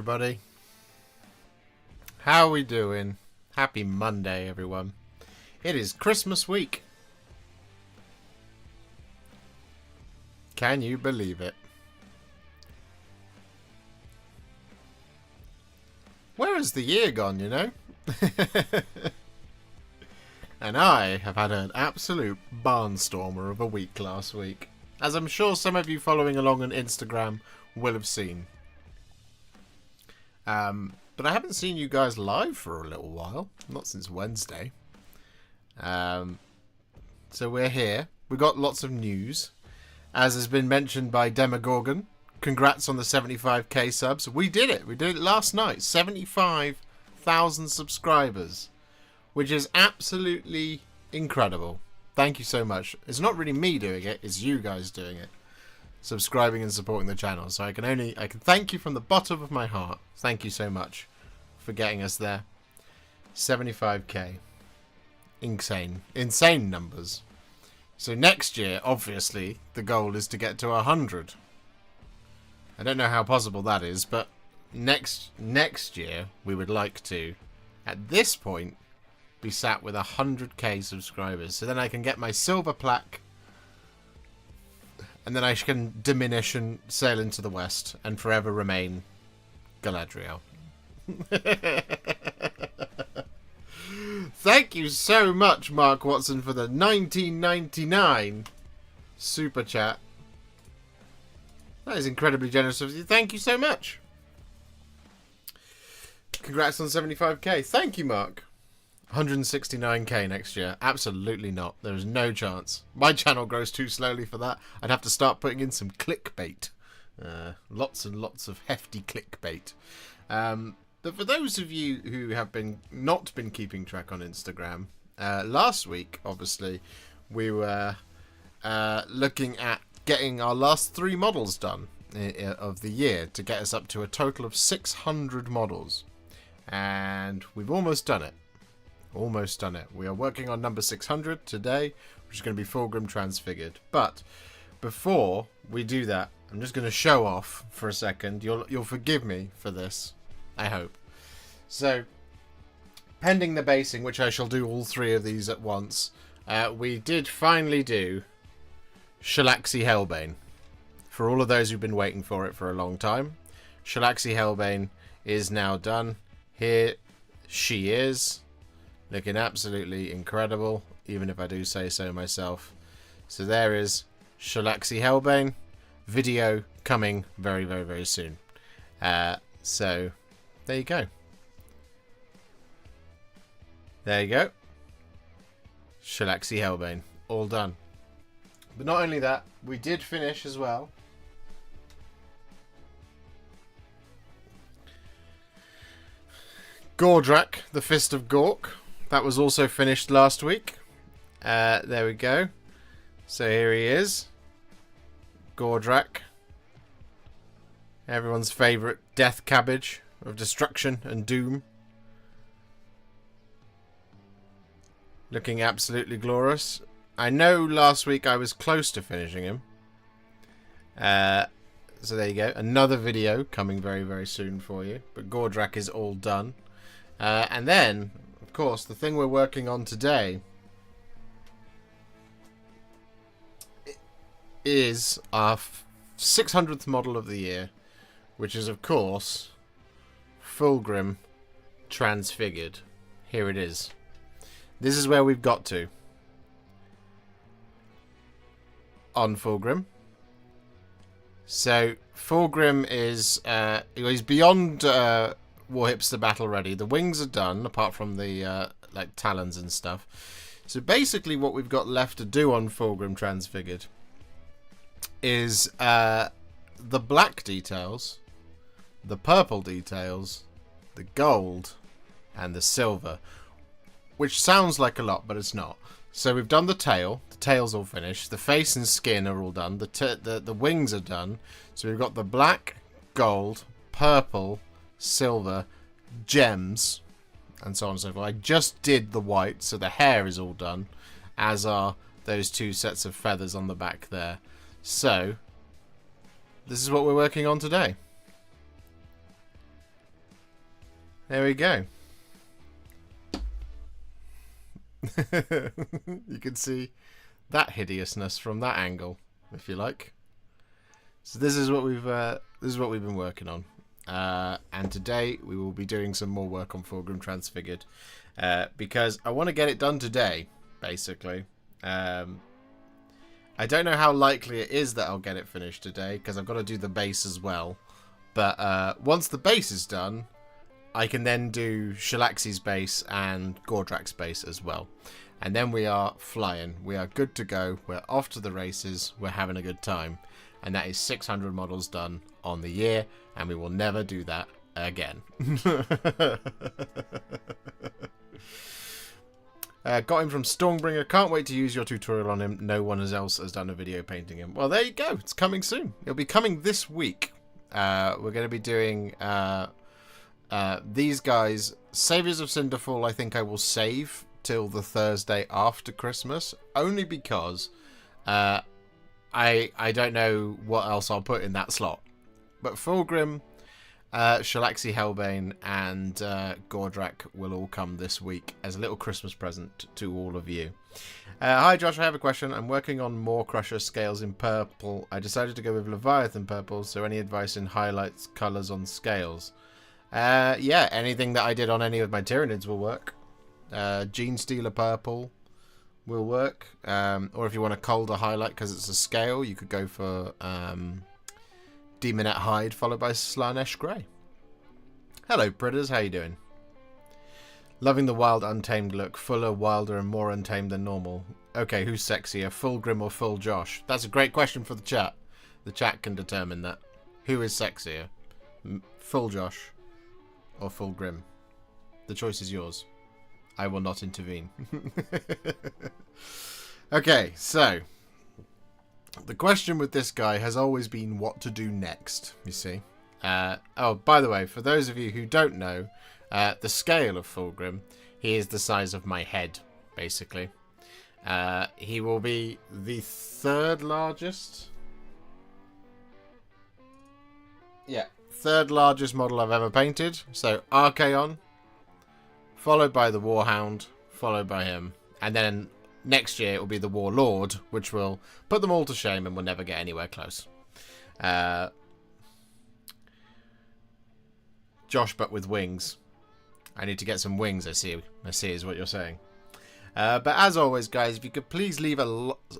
everybody. How are we doing? Happy Monday, everyone. It is Christmas week. Can you believe it? Where has the year gone, you know? And I have had an absolute barnstormer of a week last week, as I'm sure some of you following along on Instagram will have seen. But I haven't seen you guys live for a little while. Not since Wednesday. So we're here. We've got lots of news. As has been mentioned by Demogorgon. Congrats on the 75k subs. We did it. We did it last night. 75,000 subscribers. Which is absolutely incredible. Thank you so much. It's not really me doing it. It's you guys doing it. Subscribing and supporting the channel. So I can thank you from the bottom of my heart. Thank you so much for getting us there. 75k. Insane numbers. So next year, obviously, the goal is to get to 100. I don't know how possible that is, but next year we would like to, at this point, be sat with 100k subscribers. So then I can get my silver plaque. And then I can diminish and sail into the west and forever remain Galadriel. Thank you so much, Mark Watson, for the 1999 super chat. That is incredibly generous of you. Thank you so much. Congrats on 75k. Thank you, Mark. 169k next year. Absolutely not. There is no chance. My channel grows too slowly for that. I'd have to start putting in some clickbait. Lots and lots of hefty clickbait. But for those of you who have not been keeping track on Instagram, last week, obviously, we were looking at getting our last 3 models done of the year to get us up to a total of 600 models. And we've almost done it. Almost done it. We are working on number 600 today, which is going to be Fulgrim Transfigured. But before we do that, I'm just going to show off for a second. You'll forgive me for this, I hope. So, pending the basing, which I shall do all 3 of these at once, we did finally do Shalaxi Hellbane. For all of those who've been waiting for it for a long time, Shalaxi Hellbane is now done. Here she is. Looking absolutely incredible, even if I do say so myself. So there is Shalaxi Hellbane. Video coming very, very, very soon. So, there you go. There you go. Shalaxi Hellbane. All done. But not only that, we did finish as well. Gordrak, the Fist of Gork. That was also finished last week. There we go. So here he is. Gordrak. Everyone's favourite death cabbage of destruction and doom. Looking absolutely glorious. I know last week I was close to finishing him. So there you go. Another video coming very, very soon for you. But Gordrak is all done. And then, of course, the thing we're working on today is our 600th model of the year, which is, of course, Fulgrim Transfigured. Here it is. This is where we've got to on Fulgrim. So, Fulgrim is he's beyond Warhipster battle ready. The wings are done, apart from the like talons and stuff. So basically what we've got left to do on Fulgrim Transfigured is the black details, the purple details, the gold, and the silver. Which sounds like a lot, but it's not. So we've done the tail. The tail's all finished. The face and skin are all done. The wings are done. So we've got the black, gold, purple, silver, gems, and so on and so forth. I just did the white, so the hair is all done, as are those 2 sets of feathers on the back there. So, this is what we're working on today. There we go. You can see that hideousness from that angle, if you like. So this is what we've been working on, and today we will be doing some more work on Fulgrim Transfigured, because I want to get it done today. Basically, I don't know how likely it is that I'll get it finished today because I've got to do the base as well. But once the base is done, I can then do Shalaxi's base and Gordrak's base as well. And then we are flying. We are good to go. We're off to the races. We're having a good time. And that is 600 models done on the year. And we will never do that again. Got him from Stormbringer. Can't wait to use your tutorial on him. No one else has done a video painting him. Well, there you go. It's coming soon. It'll be coming this week. We're going to be doing... these guys, Saviors of Cinderfall, I think I will save till the Thursday after Christmas, only because I don't know what else I'll put in that slot. But Fulgrim, Shalaxi Hellbane, and Gordrak will all come this week as a little Christmas present to all of you. Hi Josh, I have a question. I'm working on more Crusher scales in purple. I decided to go with Leviathan purple, so any advice in highlights, colours on scales? Yeah, anything that I did on any of my Tyranids will work. Gene Stealer purple will work. Or if you want a colder highlight because it's a scale, you could go for Demonette Hide followed by Slanesh Grey. Hello Pridders, how you doing? Loving the wild untamed look. Fuller, wilder and more untamed than normal. Okay, who's sexier, Fulgrim or Full Josh? That's a great question for the chat. The chat can determine that. Who is sexier? Full Josh or Fulgrim? The choice is yours. I will not intervene. Okay, so the question with this guy has always been what to do next, you see. Oh, by the way, for those of you who don't know, the scale of Fulgrim, he is the size of my head, basically. He will be the third largest. Yeah, third largest model I've ever painted. So Archaon, followed by the Warhound, followed by him, and then next year it will be the Warlord, which will put them all to shame and will never get anywhere close. Josh, but with wings. I need to get some wings. I see is what you're saying. But as always, guys, if you could please leave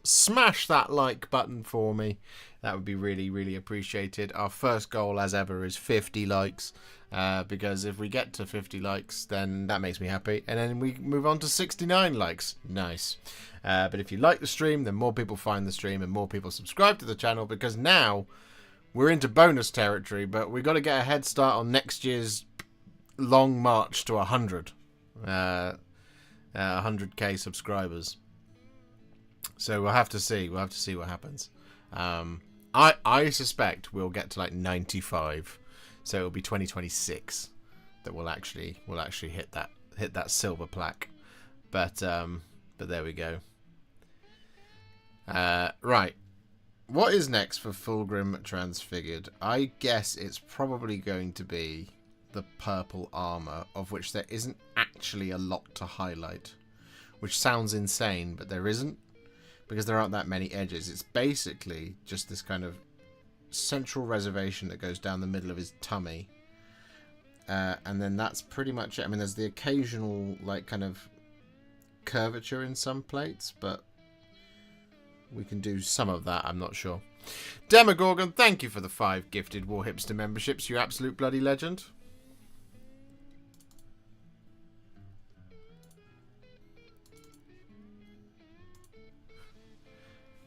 smash that like button for me, that would be really, really appreciated. Our first goal, as ever, is 50 likes. Because if we get to 50 likes, then that makes me happy. And then we move on to 69 likes. Nice. But if you like the stream, then more people find the stream and more people subscribe to the channel. Because now we're into bonus territory, but we've got to get a head start on next year's long march to 100. 100k subscribers. So we'll have to see. We'll have to see what happens. I suspect we'll get to like 95. So it'll be 2026 that we'll actually hit that silver plaque. But there we go. Right. What is next for Fulgrim Transfigured? I guess it's probably going to be the purple armor, of which there isn't actually a lot to highlight, which sounds insane, but there isn't, because there aren't that many edges. It's basically just this kind of central reservation that goes down the middle of his tummy, and then that's pretty much it. I mean, there's the occasional like kind of curvature in some plates, but we can do some of that, I'm not sure. Demogorgon, thank you for the 5 gifted Warhipster memberships, you absolute bloody legend.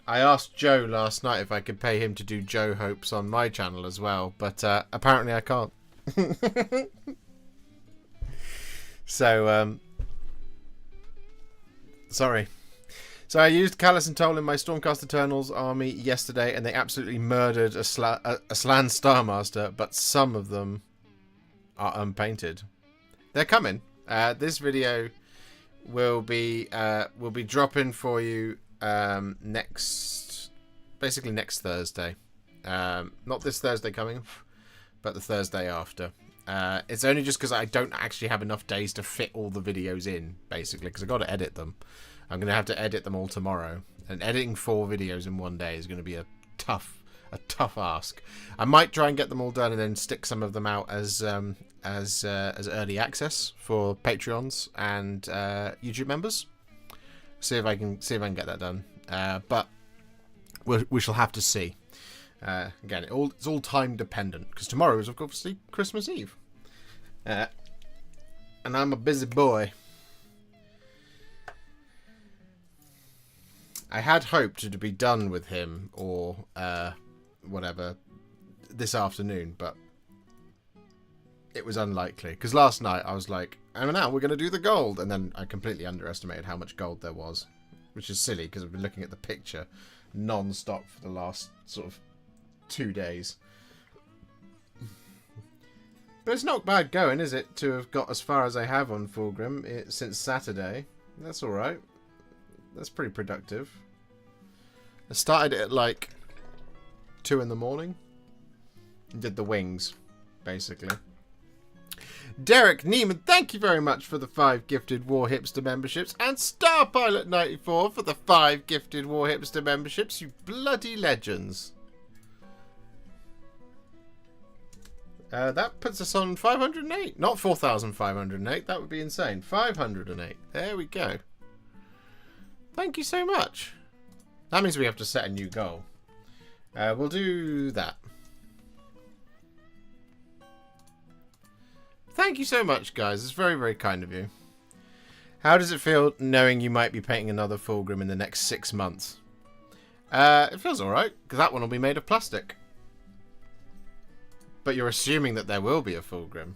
I asked Joe last night if I could pay him to do Joe Hopes on my channel as well, but apparently I can't. So, sorry. So I used Callus and Toll in my Stormcast Eternals army yesterday, and they absolutely murdered a Slan Starmaster, but some of them are unpainted. They're coming. This video will be dropping for you basically next Thursday. Not this Thursday coming, but the Thursday after. It's only just because I don't actually have enough days to fit all the videos in, basically, because I've got to edit them. I'm going to have to edit them all tomorrow. And editing 4 videos in one day is going to be a tough ask. I might try and get them all done and then stick some of them out as early access for Patreons and YouTube members. See if I can get that done. But we shall have to see. Again, it's all time dependent because tomorrow is obviously Christmas Eve, and I'm a busy boy. I had hoped to be done with him or whatever this afternoon, but it was unlikely because last night I was like, "And now we're going to do the gold," and then I completely underestimated how much gold there was, which is silly because I've been looking at the picture non-stop for the last sort of 2 days. But it's not bad going, is it, to have got as far as I have on Fulgrim since Saturday? That's alright. That's pretty productive. I started it at like 2 in the morning. And did the wings, basically. Derek Neiman, thank you very much for the 5 gifted Warhipster memberships. And Starpilot94 for the 5 gifted Warhipster memberships. You bloody legends. That puts us on 508. Not 4,508. That would be insane. 508. There we go. Thank you so much. That means we have to set a new goal. We'll do that. Thank you so much, guys. It's very, very kind of you. How does it feel knowing you might be painting another Fulgrim in the next 6 months? It feels alright, because that one will be made of plastic. But you're assuming that there will be a Fulgrim.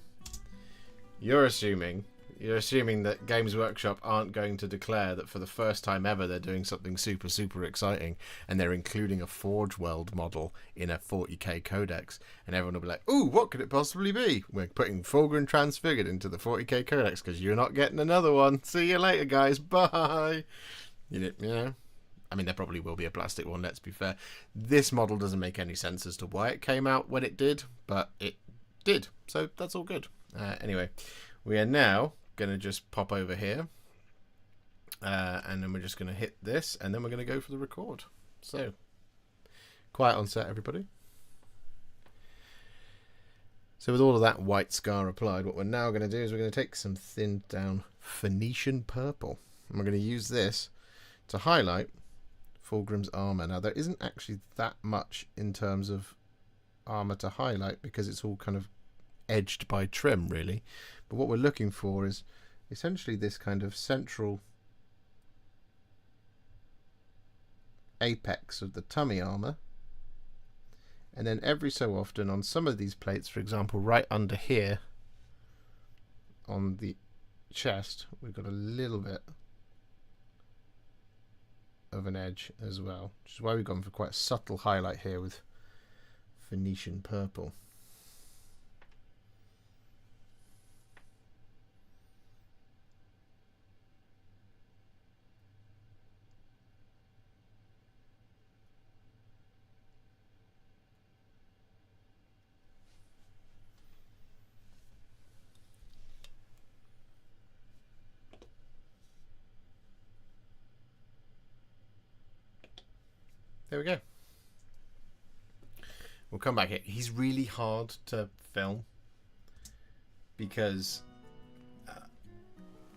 You're assuming that Games Workshop aren't going to declare that for the first time ever they're doing something super, super exciting and they're including a Forge World model in a 40k codex. And everyone will be like, ooh, what could it possibly be? We're putting Fulgrim Transfigured into the 40k codex because you're not getting another one. See you later, guys. Bye. You know? I mean, there probably will be a plastic one, let's be fair. This model doesn't make any sense as to why it came out when it did, but it did. So that's all good. Anyway, we are now going to just pop over here. And then we're just going to hit this, and then we're going to go for the record. So, quiet on set, everybody. So with all of that white scar applied, what we're now going to do is we're going to take some thinned down Phoenician purple. And we're going to use this to highlight Fulgrim's armor. Now there isn't actually that much in terms of armor to highlight because it's all kind of edged by trim really, but what we're looking for is essentially this kind of central apex of the tummy armor, and then every so often on some of these plates, for example right under here on the chest, we've got a little bit of an edge as well, which is why we've gone for quite a subtle highlight here with Phoenician purple. There we go. We'll come back here. He's really hard to film because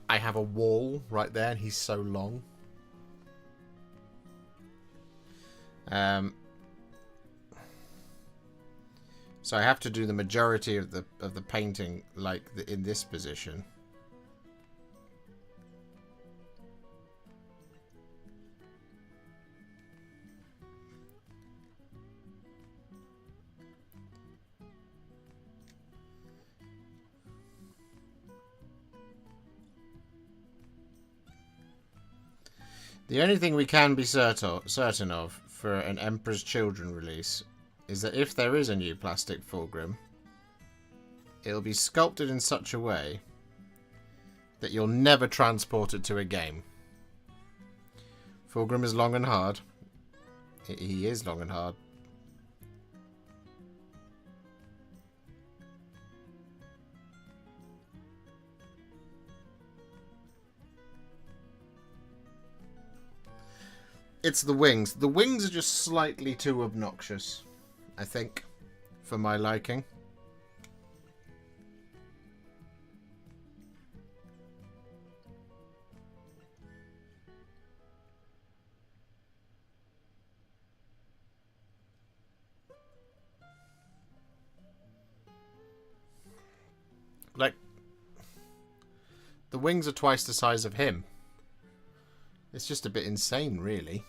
I have a wall right there and he's so long. So I have to do the majority of the painting like in this position. The only thing we can be certain of for an Emperor's Children release is that if there is a new plastic Fulgrim, it'll be sculpted in such a way that you'll never transport it to a game. Fulgrim is long and hard. He is long and hard. It's the wings. The wings are just slightly too obnoxious, I think, for my liking. Like, the wings are twice the size of him. It's just a bit insane, really.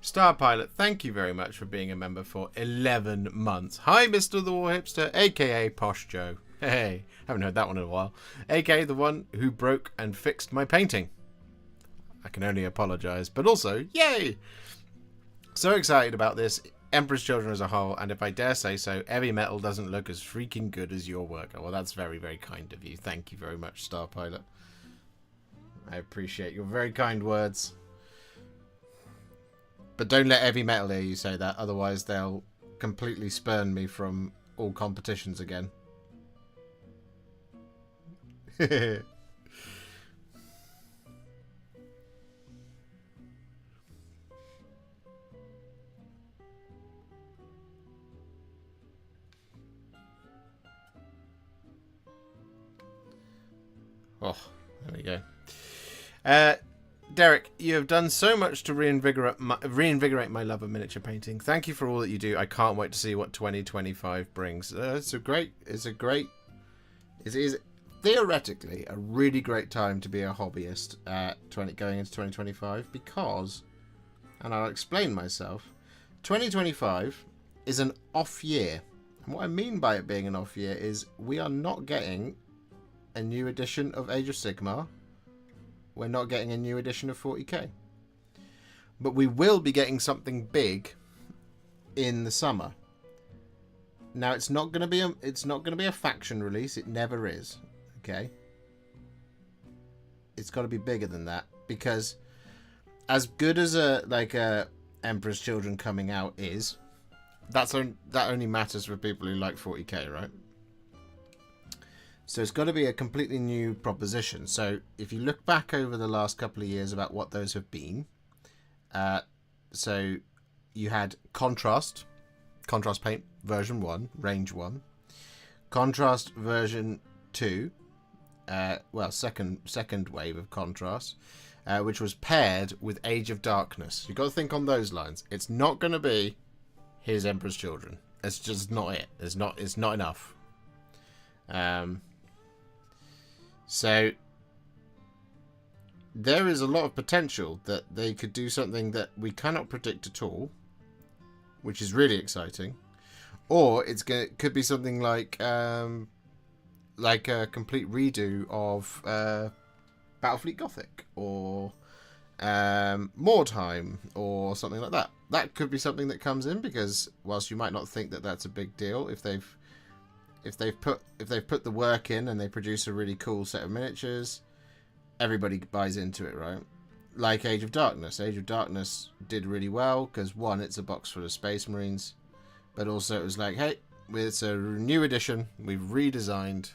Star Pilot, thank you very much for being a member for 11 months. Hi, Mr. the Warhipster, a.k.a. Posh Joe. Hey, haven't heard that one in a while. A.k.a. the one who broke and fixed my painting. I can only apologise, but also, yay! So excited about this, Emperor's Children as a whole, and if I dare say so, Heavy Metal doesn't look as freaking good as your work. Well, that's very, very kind of you. Thank you very much, Star Pilot. I appreciate your very kind words. But don't let Heavy Metal hear you say that, otherwise they'll completely spurn me from all competitions again. Oh, there we go. Derek, you have done so much to reinvigorate my love of miniature painting. Thank you for all that you do. I can't wait to see what 2025 brings. It is theoretically a really great time to be a hobbyist going into 2025 because, and I'll explain myself, 2025 is an off year. And what I mean by it being an off year is we are not getting a new edition of Age of Sigmar. We're not getting a new edition of 40k. But we will be getting something big in the summer. Now it's not going to be a faction release. It never is. Okay? It's got to be bigger than that because as good as a Emperor's Children coming out is, that only matters for people who like 40k, right? So it's got to be a completely new proposition. So if you look back over the last couple of years about what those have been, so you had Contrast Paint version 1, range 1, Contrast version 2, second wave of Contrast, which was paired with Age of Darkness. You've got to think on those lines. It's not going to be Here's Emperor's Children. It's just not it. It's not enough. So there is a lot of potential that they could do something that we cannot predict at all, which is really exciting. Or could be something like a complete redo of Battlefleet Gothic or Mordheim or something like that. That could be something that comes in because whilst you might not think that that's a big deal, if they've put the work in and they produce a really cool set of miniatures, everybody buys into it, right? Like Age of Darkness. Age of Darkness did really well because one, it's a box full of Space Marines, but also it was like, hey, it's a new edition. We've redesigned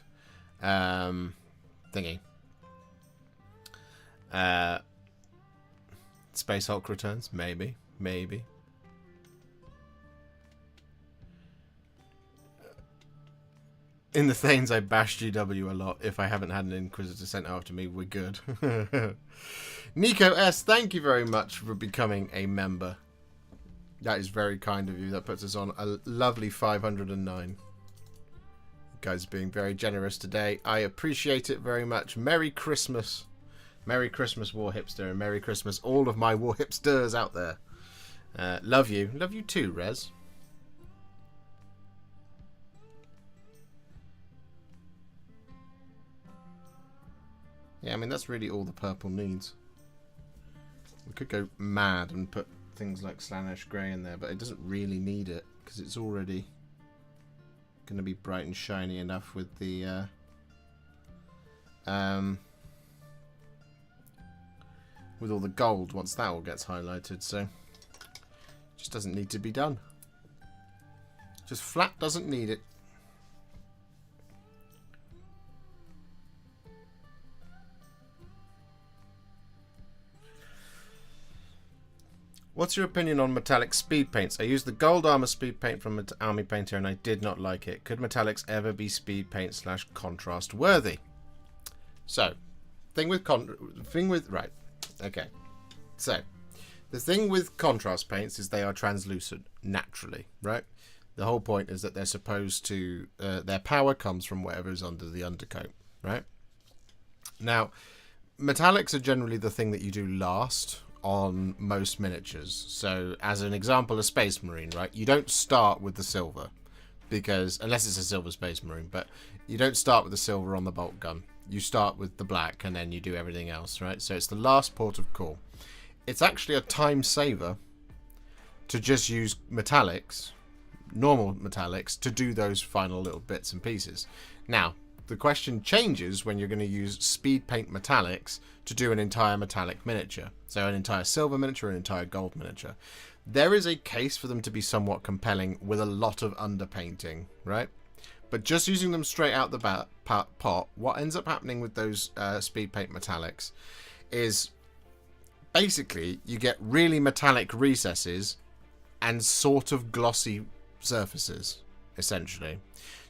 thingy. Space Hulk returns, maybe. In the Thanes, I bash GW a lot. If I haven't had an Inquisitor sent after me, we're good. Nico S, thank you very much for becoming a member. That is very kind of you. That puts us on a lovely 509. You guys are being very generous today. I appreciate it very much. Merry Christmas. Merry Christmas, Warhipster, and Merry Christmas, all of my Warhipsters out there. Love you. Love you too, Rez. Yeah, I mean, that's really all the purple needs. We could go mad and put things like Slaanesh Grey in there, but it doesn't really need it, because it's already... going to be bright and shiny enough with the with all the gold once that all gets highlighted. So it just doesn't need to be done. Just flat doesn't need it. What's your opinion on metallic speed paints? I used the gold armor speed paint from Army Painter and I did not like it. Could metallics ever be speed paint / contrast worthy? So, right. Okay. So, the thing with contrast paints is they are translucent naturally, right? The whole point is that they're supposed to, their power comes from whatever is under the undercoat, right? Now, metallics are generally the thing that you do last on most miniatures. So as an example, a Space Marine, right? You don't start with the silver, because unless it's a silver Space Marine, but you don't start with the silver on the bolt gun. You start with the black and then you do everything else, right? So it's the last port of call. It's actually a time saver to just use metallics, normal metallics, to do those final little bits and pieces. Now, the question changes when you're going to use speed paint metallics to do an entire metallic miniature. So an entire silver miniature, an entire gold miniature. There is a case for them to be somewhat compelling with a lot of underpainting, right? But just using them straight out the pot, what ends up happening with those speed paint metallics is basically you get really metallic recesses and sort of glossy surfaces, essentially.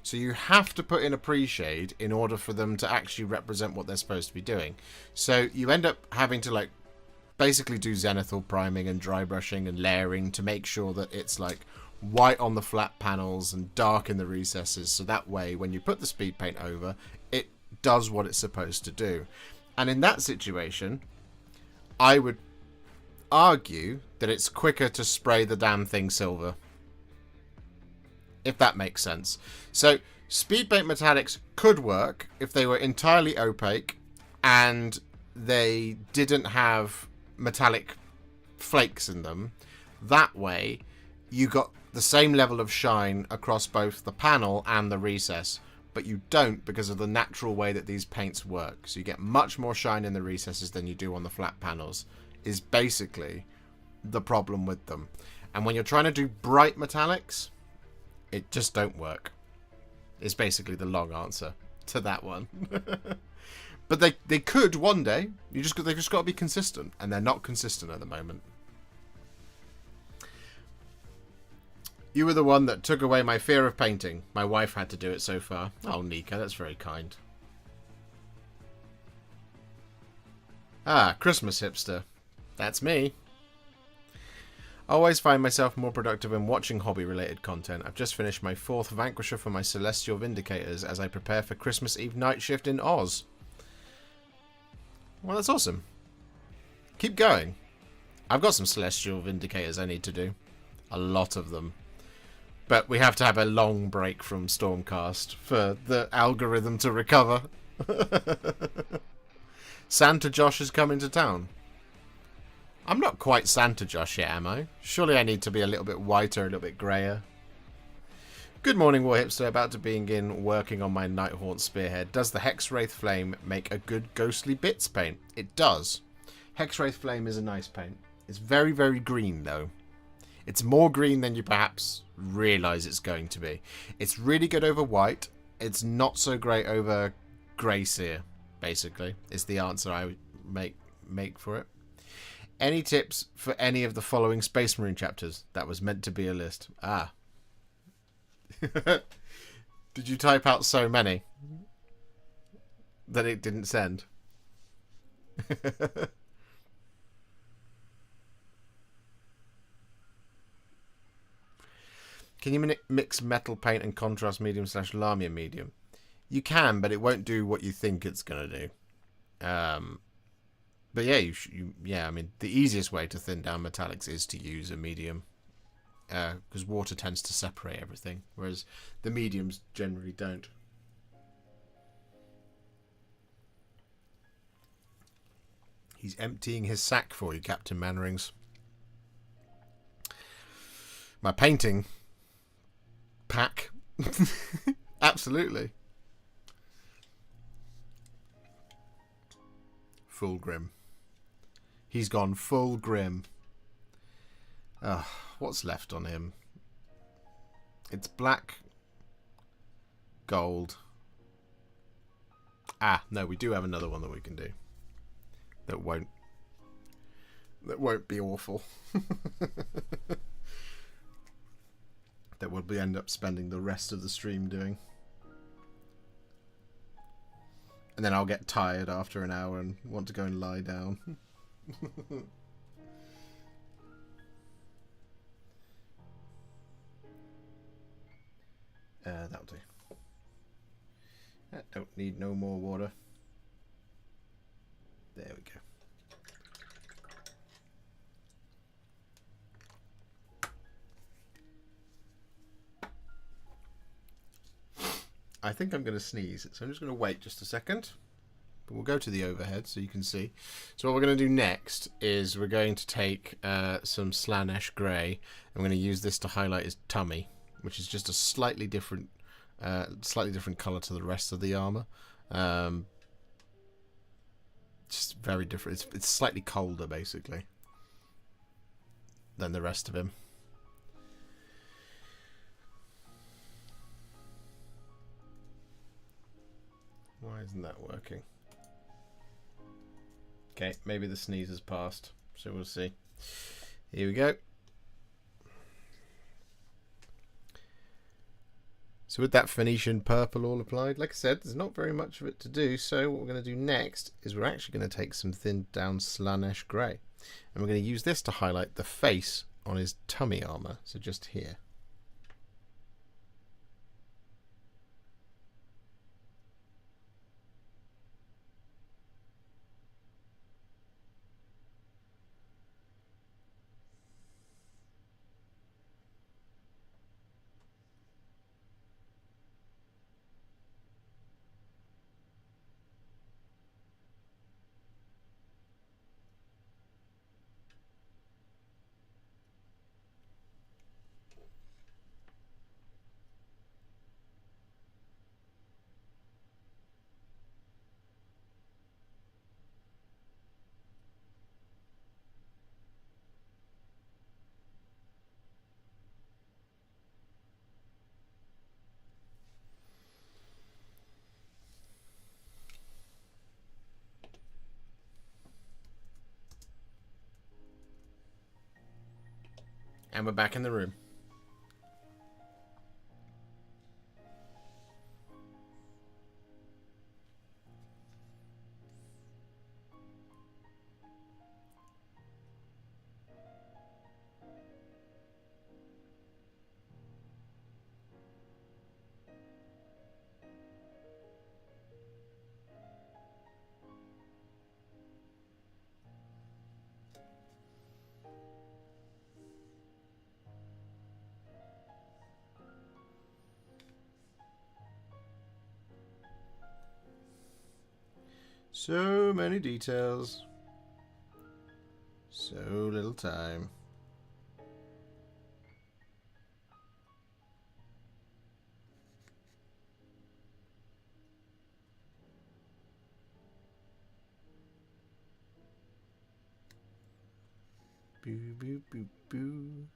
So you have to put in a pre-shade in order for them to actually represent what they're supposed to be doing. So you end up having to like basically do zenithal priming and dry brushing and layering to make sure that it's like white on the flat panels and dark in the recesses. So that way when you put the speed paint over, it does what it's supposed to do. And in that situation, I would argue that it's quicker to spray the damn thing silver, if that makes sense. So speed paint metallics could work if they were entirely opaque and they didn't have metallic flakes in them. That way you got the same level of shine across both the panel and the recess, but you don't because of the natural way that these paints work. So you get much more shine in the recesses than you do on the flat panels, is basically the problem with them. And when you're trying to do bright metallics, it just don't work. It's basically the long answer to that one. But they could one day. They've just got to be consistent, and they're not consistent at the moment. You were the one that took away my fear of painting. My wife had to do it so far. Oh, Nika, that's very kind. Ah, Christmas hipster. That's me. I always find myself more productive when watching hobby-related content. I've just finished my 4th Vanquisher for my Celestial Vindicators as I prepare for Christmas Eve night shift in Oz. Well, that's awesome. Keep going. I've got some Celestial Vindicators I need to do. A lot of them. But we have to have a long break from Stormcast for the algorithm to recover. Santa Josh is coming to town. I'm not quite Santa Josh yet, am I? Surely I need to be a little bit whiter, a little bit greyer. Good morning, Warhipster. About to begin working on my Nighthaunt Spearhead. Does the Hexwraith Flame make a good ghostly bits paint? It does. Hexwraith Flame is a nice paint. It's very, very green, though. It's more green than you perhaps realise it's going to be. It's really good over white. It's not so great over grey seer, basically. Is the answer I would make for it. Any tips for any of the following Space Marine chapters? That was meant to be a list. Ah. Did you type out so many that it didn't send? Can you mix metal paint and contrast medium / Lamia medium? You can, but it won't do what you think it's going to do. But yeah, yeah, I mean, the easiest way to thin down metallics is to use a medium. Because water tends to separate everything, whereas the mediums generally don't. He's emptying his sack for you, Captain Mannerings. My painting pack Absolutely. Fulgrim. He's gone full grim. What's left on him? It's black, gold. No, we do have another one that we can do. That won't be awful. That we'll end up spending the rest of the stream doing. And then I'll get tired after an hour and want to go and lie down. That'll do. I don't need no more water. There we go. I think I'm going to sneeze, so I'm just going to wait just a second. But we'll go to the overhead so you can see. So what we're going to do next is we're going to take some Slaanesh Grey, and we're going to use this to highlight his tummy, which is just a slightly different colour to the rest of the armour. Just very different. It's slightly colder, basically, than the rest of him. Why isn't that working? Okay, maybe the sneeze has passed, so we'll see. Here we go. So with that Phoenician purple all applied, like I said, there's not very much of it to do, so what we're going to do next is we're actually going to take some thinned down Slaanesh Grey, and we're going to use this to highlight the face on his tummy armour, so just here. And we're back in the room. So many details. So little time. Boo, boo, boo, boo.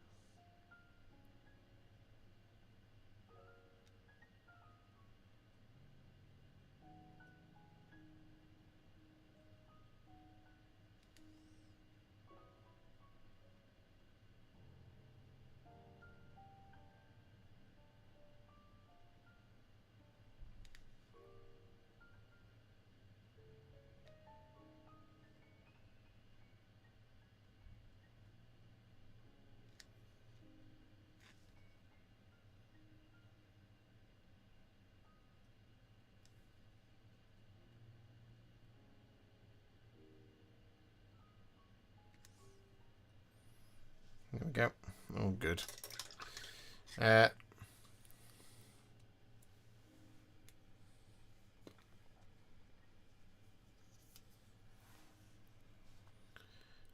There we go. Oh, good.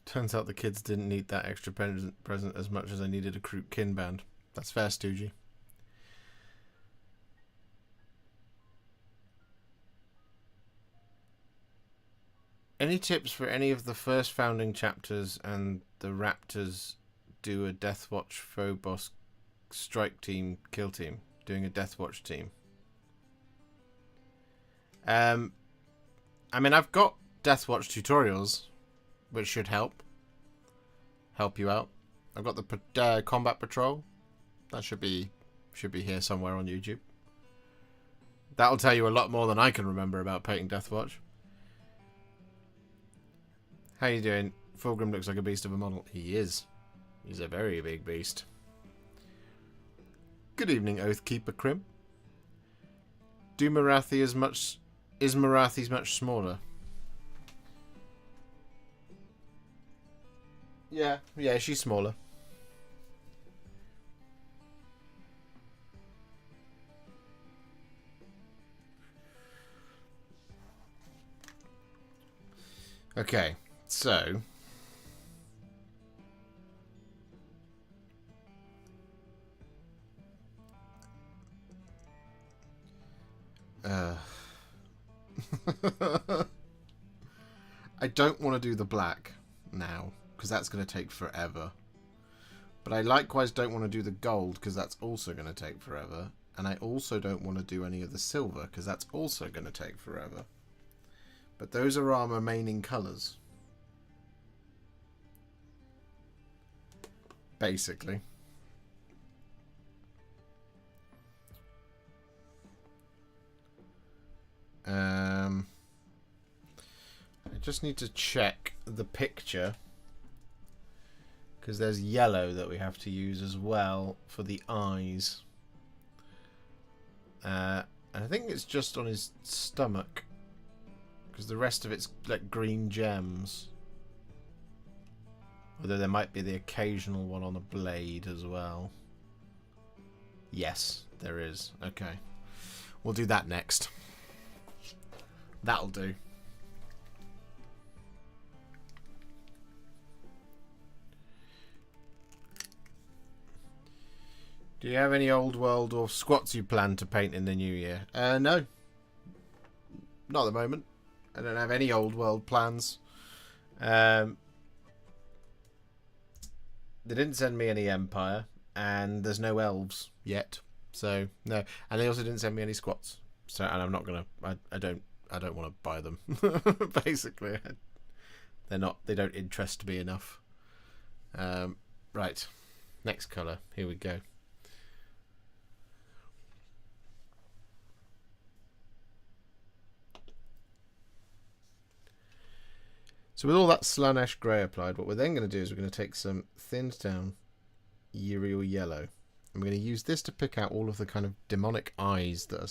Turns out the kids didn't need that extra present as much as I needed a croup kin band. That's fair, Stoogie. Any tips for any of the first founding chapters and the Raptors do a Deathwatch Phobos strike team, kill team? Doing a Deathwatch team. I mean, I've got Deathwatch tutorials, which should help you out. I've got the combat patrol. That should be here somewhere on YouTube. That'll tell you a lot more than I can remember about painting Deathwatch. How you doing? Fulgrim looks like a beast of a model. He is. He's a very big beast. Good evening, Oathkeeper Crim. Is Morathi's much smaller? Yeah, she's smaller. Okay, so I don't want to do the black now because that's going to take forever. But I likewise don't want to do the gold because that's also going to take forever. And I also don't want to do any of the silver because that's also going to take forever. But those are our remaining colours. Basically. I just need to check the picture because there's yellow that we have to use as well for the eyes. And I think it's just on his stomach because the rest of it's like green gems. Although there might be the occasional one on the blade as well. Yes, there is. Okay. We'll do that next. That'll do. Do you have any old world or squats you plan to paint in the new year? No. Not at the moment. I don't have any old world plans. They didn't send me any Empire, and there's no elves yet. So no. And they also didn't send me any squats. So, and I'm not gonna. I don't want to buy them. Basically, they don't interest me enough. Right, next color. Here we go. So with all that Slaanesh grey applied, what we're then going to do is we're going to take some thinned down Uriel yellow. And we're going to use this to pick out all of the kind of demonic eyes that are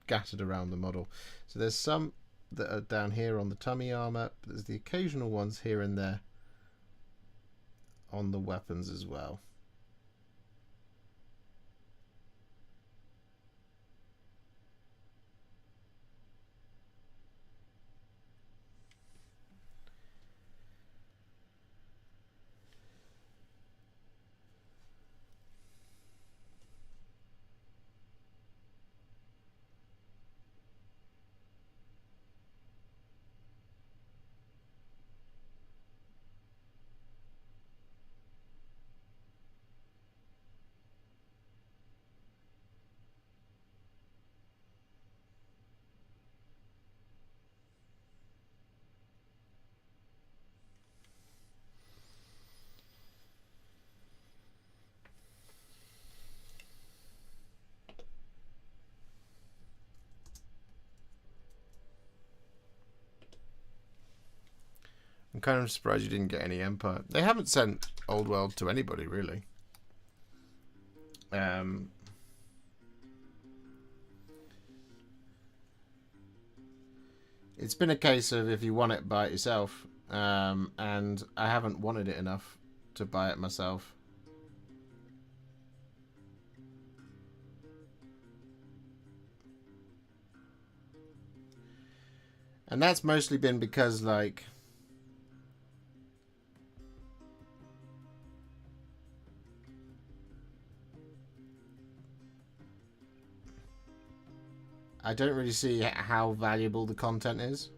scattered around the model. So there's some that are down here on the tummy armour, but there's the occasional ones here and there on the weapons as well. I'm kind of surprised you didn't get any Empire. They haven't sent Old World to anybody, really. It's been a case of if you want it, buy it yourself. And I haven't wanted it enough to buy it myself. And that's mostly been because, like, I don't really see how valuable the content is.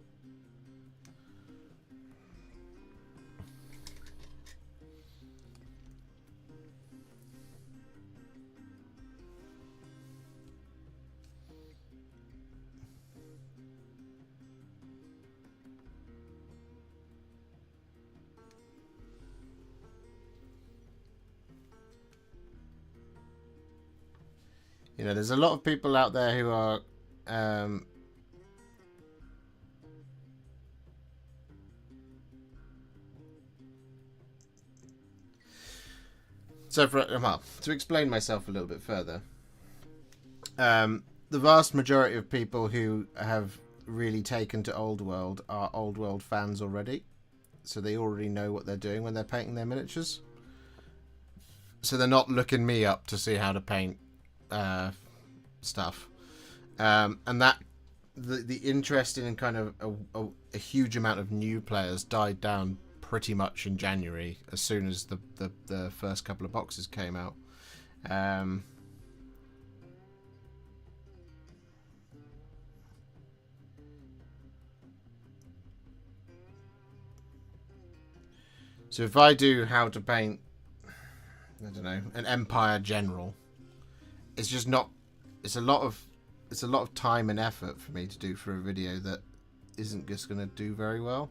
You know, there's a lot of people out there who are so to explain myself a little bit further, the vast majority of people who have really taken to Old World are Old World fans already, so they already know what they're doing when they're painting their miniatures. So they're not looking me up to see how to paint stuff, and that the interest in kind of a huge amount of new players died down pretty much in January as soon as the first couple of boxes came out. So if I do how to paint, I don't know, an Empire General, it's just not. It's a lot of time and effort for me to do for a video that isn't just going to do very well.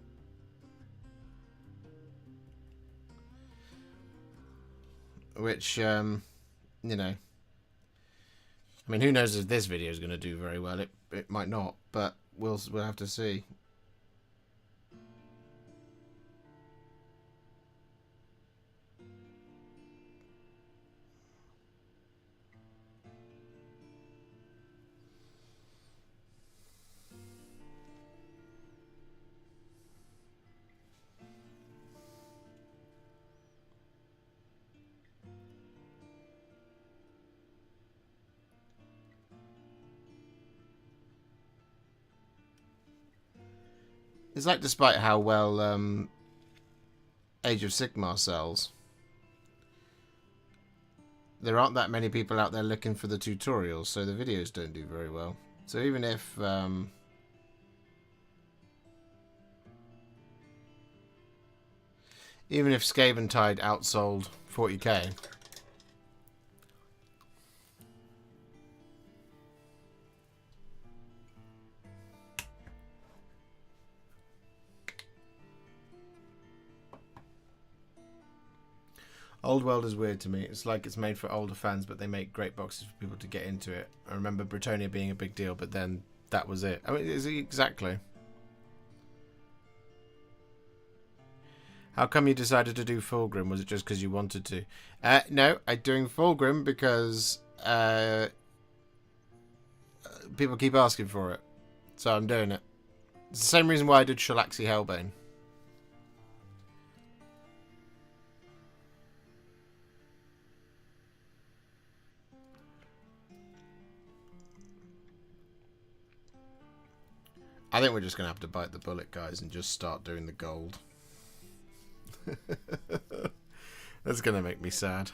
Which, you know, I mean, who knows if this video is going to do very well? It might not, but we'll have to see. It's like, despite how well Age of Sigmar sells, there aren't that many people out there looking for the tutorials, so the videos don't do very well. So even if Skaven Tide outsold 40k, Old World is weird to me. It's like it's made for older fans, but they make great boxes for people to get into it. I remember Britannia being a big deal, but then that was it. I mean, is it exactly? How come you decided to do Fulgrim? Was it just because you wanted to? No, I'm doing Fulgrim because people keep asking for it. So I'm doing it. It's the same reason why I did Shalaxi Hellbane. I think we're just going to have to bite the bullet, guys, and just start doing the gold. That's going to make me sad.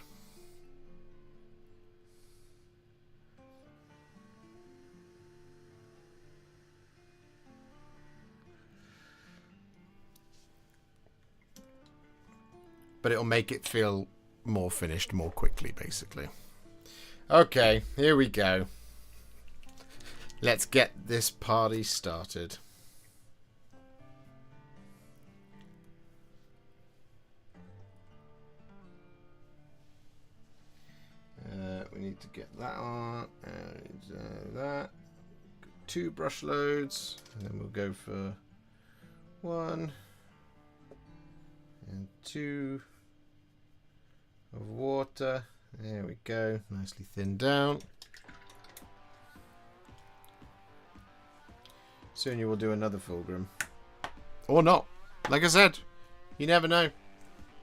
But it'll make it feel more finished more quickly, basically. Okay, here we go. Let's get this party started. We need to get that on, and that. 2 brush loads, and then we'll go for 1 and 2 of water. There we go, nicely thinned down. Soon you will do another Fulgrim. Or not. Like I said, you never know.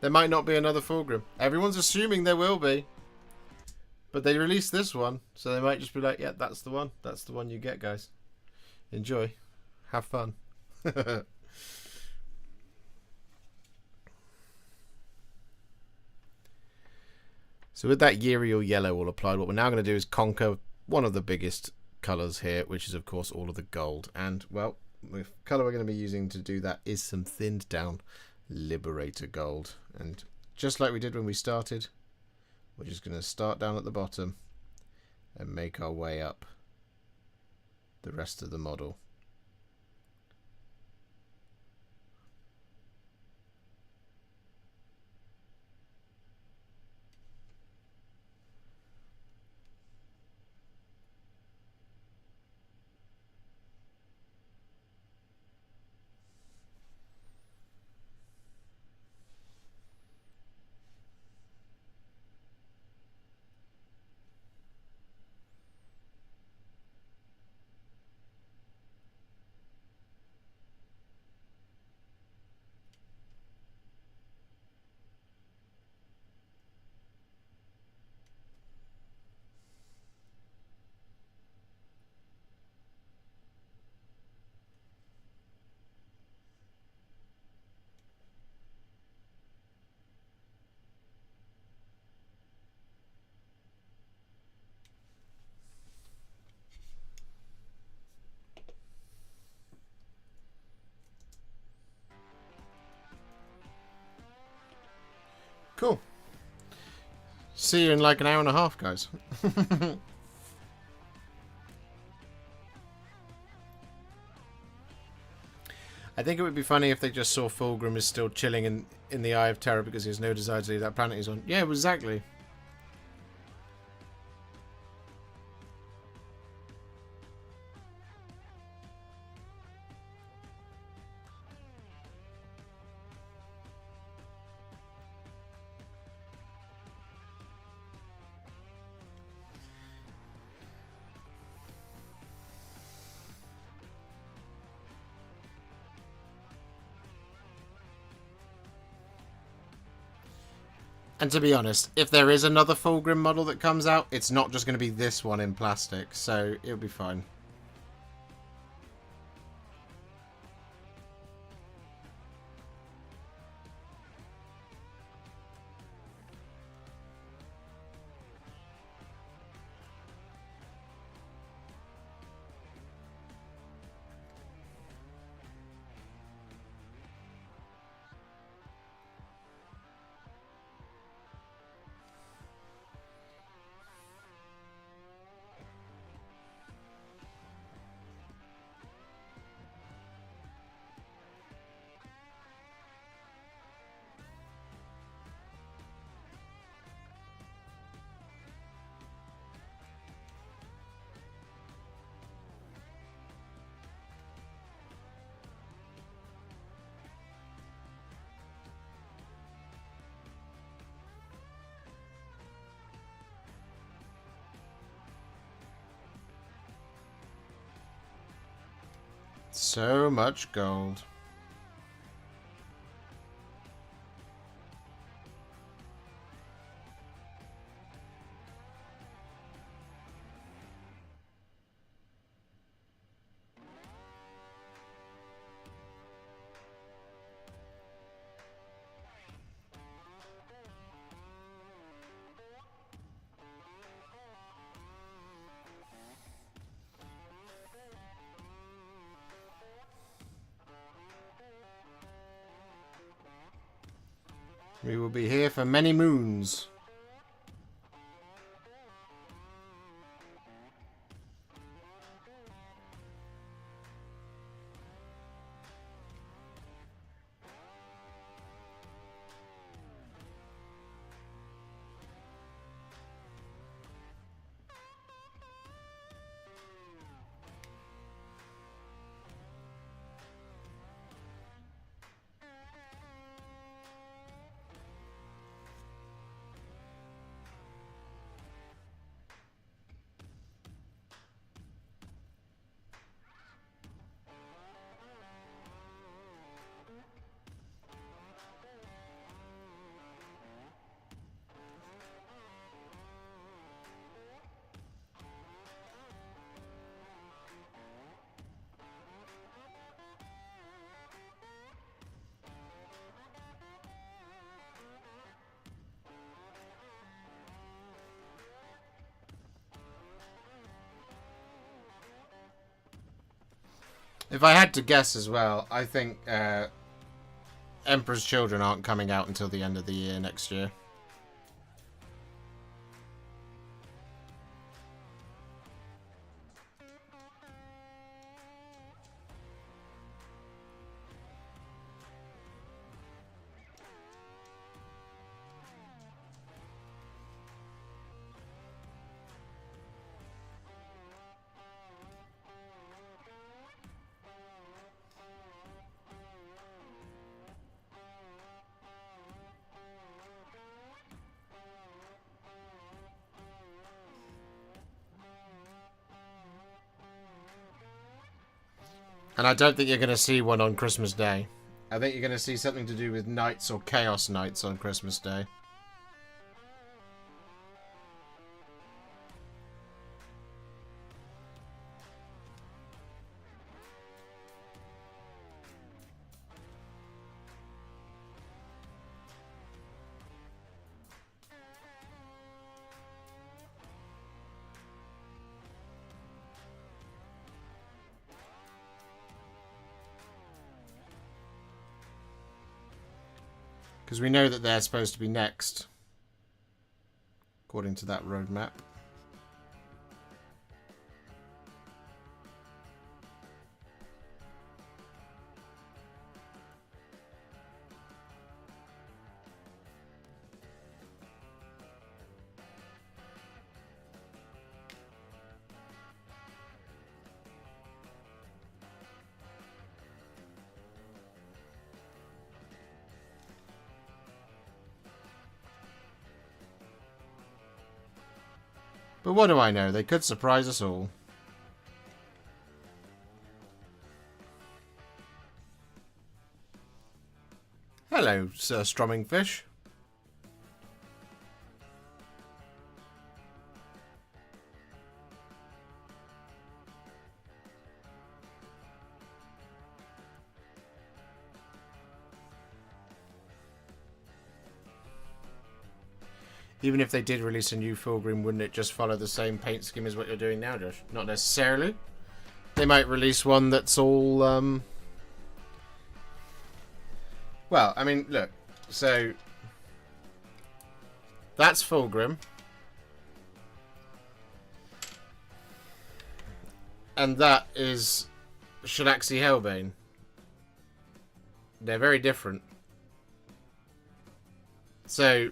There might not be another Fulgrim. Everyone's assuming there will be. But they released this one, so they might just be like, yeah, that's the one. That's the one you get, guys. Enjoy. Have fun. So with that Uriel yellow all applied, what we're now going to do is conquer one of the biggest colours here, which is of course all of the gold. And well, the colour we're going to be using to do that is some thinned down Liberator gold. And just like we did when we started, we're just going to start down at the bottom and make our way up the rest of the model. Cool. See you in like an hour and a half, guys. I think it would be funny if they just saw Fulgrim is still chilling in the Eye of Terror because he has no desire to leave that planet he's on. Yeah, exactly. And to be honest, if there is another Fulgrim model that comes out, it's not just going to be this one in plastic, so it'll be fine. So much gold. We will be here for many moons. If I had to guess as well, I think Emperor's Children aren't coming out until the end of the year next year. And I don't think you're going to see one on Christmas Day. I think you're going to see something to do with Knights or Chaos Knights on Christmas Day. Because we know that they're supposed to be next, according to that roadmap. But what do I know? They could surprise us all. Hello, Sir Strummingfish. Even if they did release a new Fulgrim, wouldn't it just follow the same paint scheme as what you're doing now, Josh? Not necessarily. They might release one that's all, well, I mean, look. So, that's Fulgrim. And that is Shalaxi Hellbane. They're very different. So...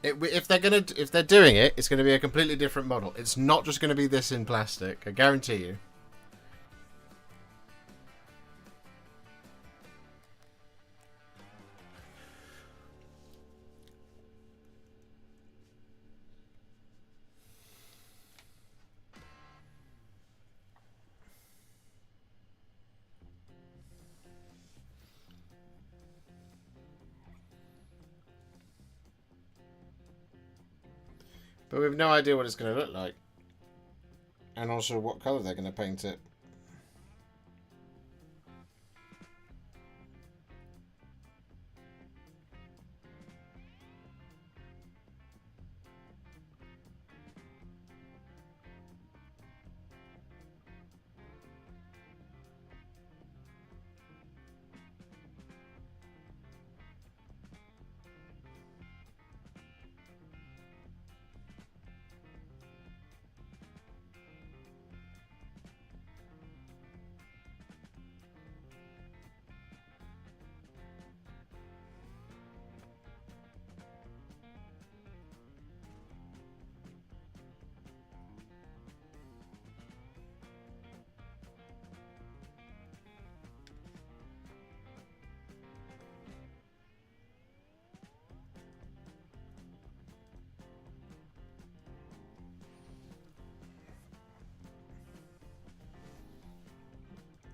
if they're doing it, it's going to be a completely different model. It's not just going to be this in plastic. I guarantee you. But we have no idea what it's going to look like. And also what colour they're going to paint it.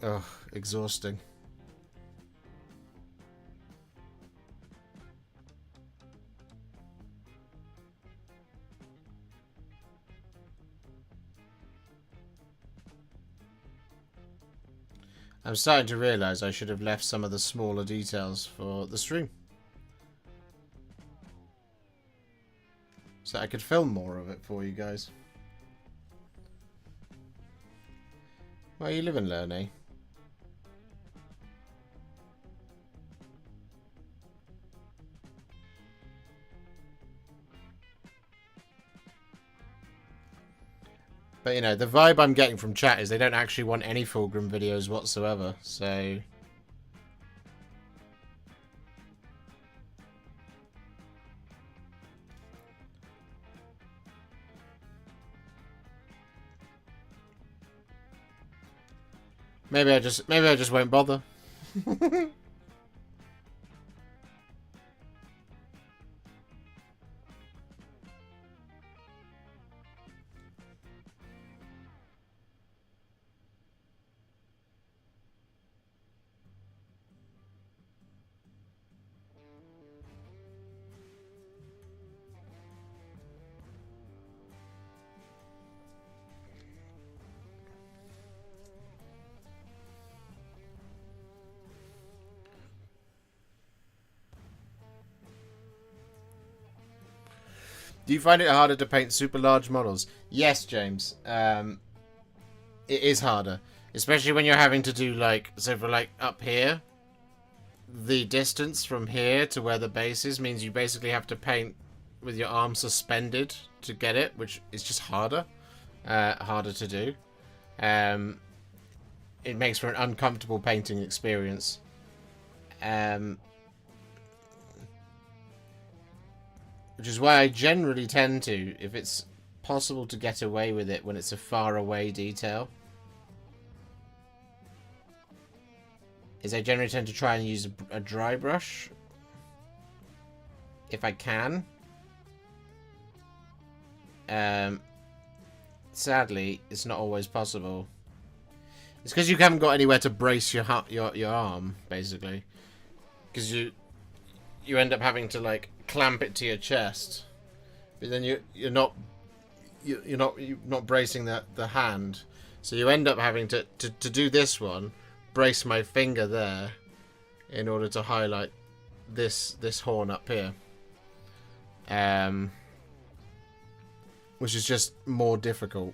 Ugh, exhausting. I'm starting to realise I should have left some of the smaller details for the stream. So I could film more of it for you guys. Where you living, Lerny? But, you know, the vibe I'm getting from chat is they don't actually want any Fulgrim videos whatsoever, so... Maybe I just won't bother. Do you find it harder to paint super large models? Yes, James. It is harder. Especially when you're having to do, like, so for, like, up here, the distance from here to where the base is means you basically have to paint with your arm suspended to get it, which is just harder. Harder to do. It makes for an uncomfortable painting experience. Which is why I generally tend to, if it's possible to get away with it when it's a far away detail, is I generally tend to try and use a dry brush if I can. Sadly, it's not always possible. It's because you haven't got anywhere to brace your arm, basically. Because you end up having to, like, clamp it to your chest, but then you're not bracing the hand, so you end up having to do this one, brace my finger there, in order to highlight this horn up here, which is just more difficult.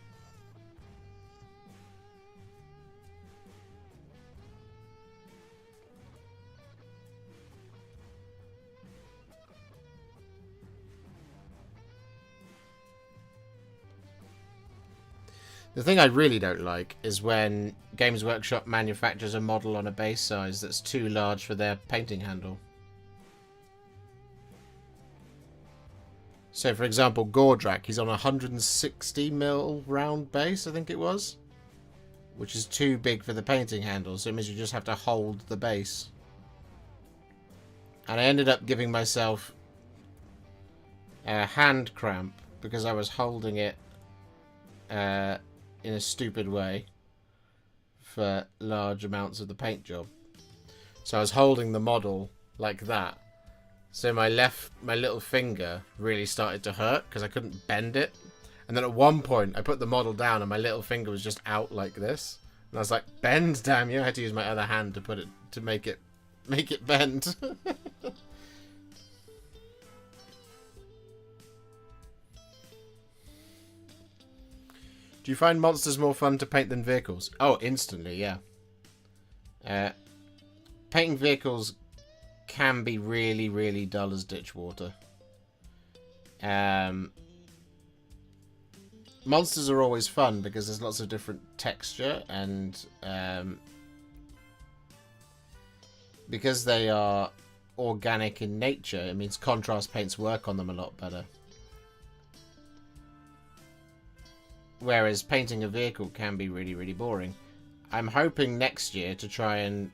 The thing I really don't like is when Games Workshop manufactures a model on a base size that's too large for their painting handle. So, for example, Gordrak, he's on a 160mm round base, I think it was, which is too big for the painting handle, so it means you just have to hold the base. And I ended up giving myself a hand cramp because I was holding it in a stupid way for large amounts of the paint job. So I was holding the model like that. So my little finger really started to hurt because I couldn't bend it. And then at one point I put the model down and my little finger was just out like this. And I was like, bend, damn you. I had to use my other hand to make it bend. Do you find monsters more fun to paint than vehicles? Oh, instantly, yeah. Painting vehicles can be really, really dull as ditch water. Monsters are always fun because there's lots of different texture and because they are organic in nature, it means contrast paints work on them a lot better. Whereas painting a vehicle can be really, really boring. I'm hoping next year to try and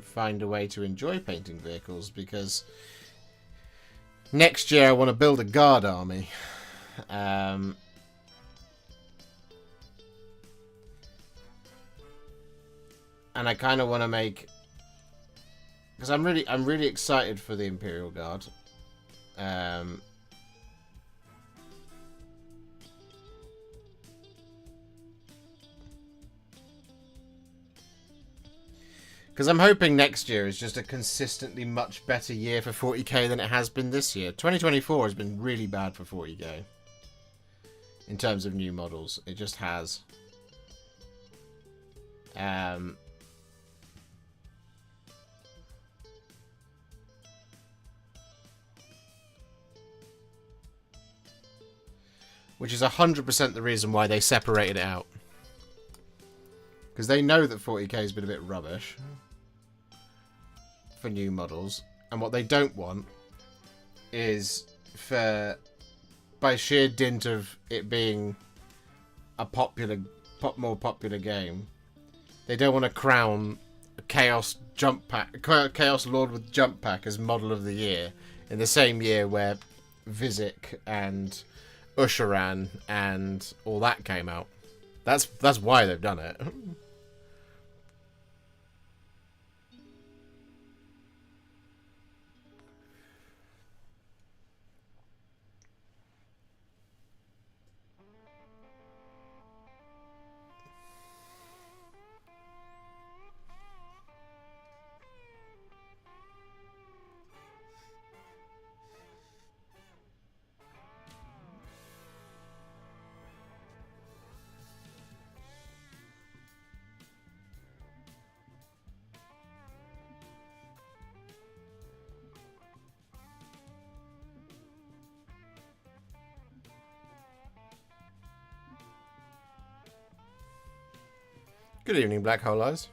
find a way to enjoy painting vehicles, because next year I want to build a guard army. And I kind of want to make, because I'm really excited for the Imperial Guard. Because I'm hoping next year is just a consistently much better year for 40k than it has been this year. 2024 has been really bad for 40k. In terms of new models. It just has. Which is 100% the reason why they separated it out. Because they know that 40k has been a bit rubbish for new models, and what they don't want is for, by sheer dint of it being a more popular game, they don't want to crown Chaos Lord with Jump Pack as Model of the Year in the same year where Vizic and Usharan and all that came out. That's why they've done it. Good evening, Black Hole Eyes.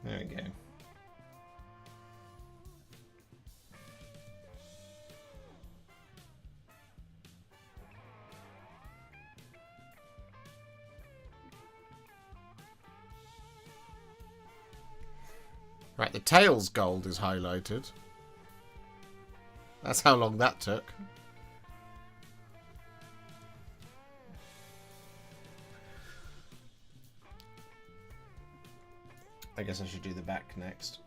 There we go. Right, the tail's gold is highlighted. That's how long that took. I guess I should do the back next.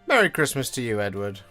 Merry Christmas to you, Edward.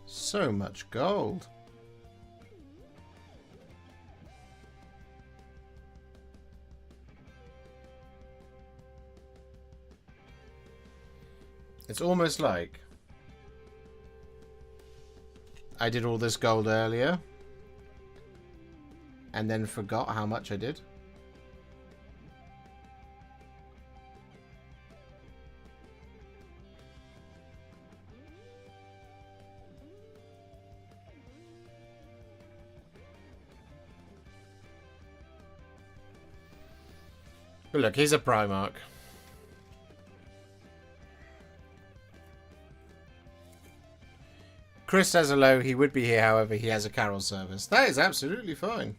So much gold. It's almost like I did all this gold earlier and then forgot how much I did. But look, he's a Primarch. Chris says hello. He would be here, however, he has a carol service. That is absolutely fine.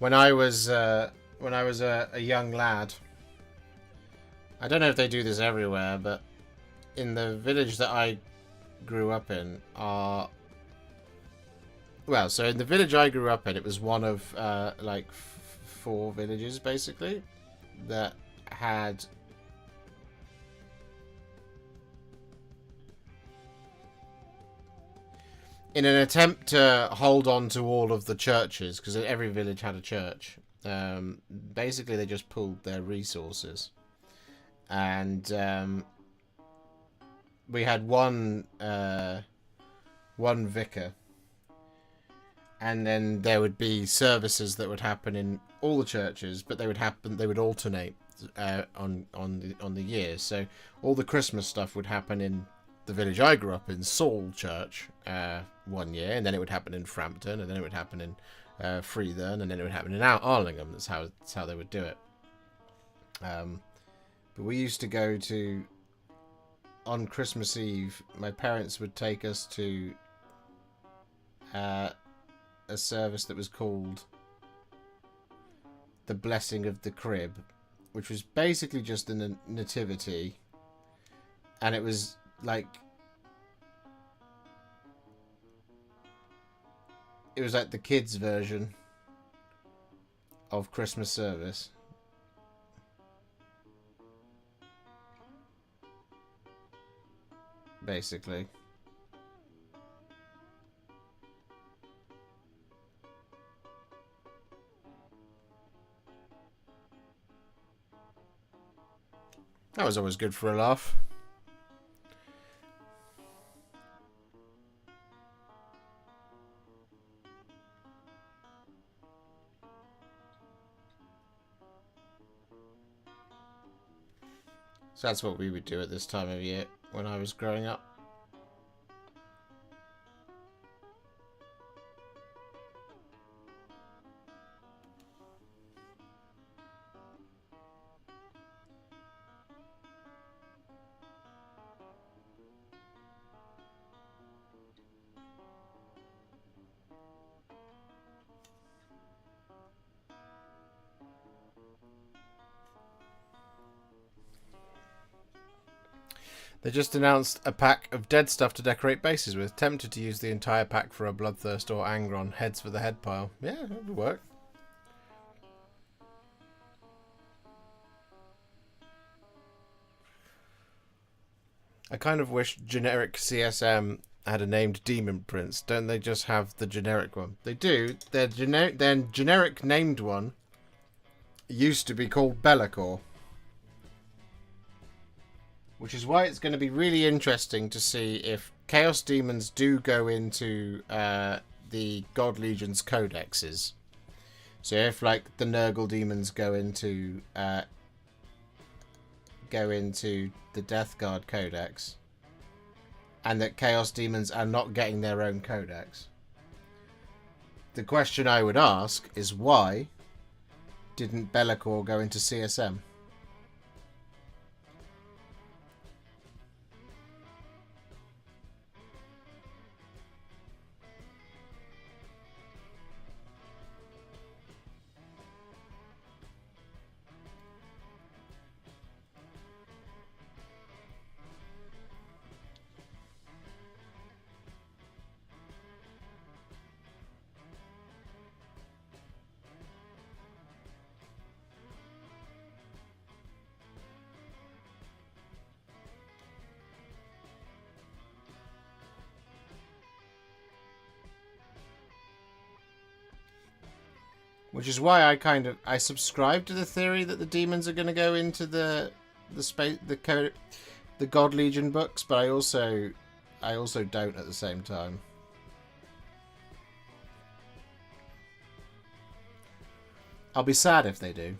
When I was a young lad, I don't know if they do this everywhere, but in the village that I grew up in, so in the village I grew up in, it was one of like 4 villages basically that had in an attempt to hold on to all of the churches, because every village had a church, Basically, they just pooled their resources, and we had one vicar, and then there would be services that would happen in all the churches, but they would alternate on the year. So all the Christmas stuff would happen in the village I grew up in, Saul Church, one year, and then it would happen in Frampton, and then it would happen in Freethern, and then it would happen in Arlingham. That's how they would do it. But we used to go to, on Christmas Eve, my parents would take us to a service that was called the Blessing of the Crib, which was basically just a nativity, and it was like the kids' version of Christmas service. Basically. That was always good for a laugh. So that's what we would do at this time of year when I was growing up. They just announced a pack of dead stuff to decorate bases with. Tempted to use the entire pack for a Bloodthirst or Angron. Heads for the head pile. Yeah, that would work. I kind of wish generic CSM had a named Demon Prince. Don't they just have the generic one? They do. Their generic named one used to be called Be'lakor. Which is why it's going to be really interesting to see if Chaos Demons do go into the God Legion's codexes. So if, like, the Nurgle Demons go into the Death Guard codex, and that Chaos Demons are not getting their own codex. The question I would ask is, why didn't Be'lakor go into CSM? Which is why I subscribe to the theory that the demons are going to go into the God Legion books, but I also don't at the same time. I'll be sad if they do.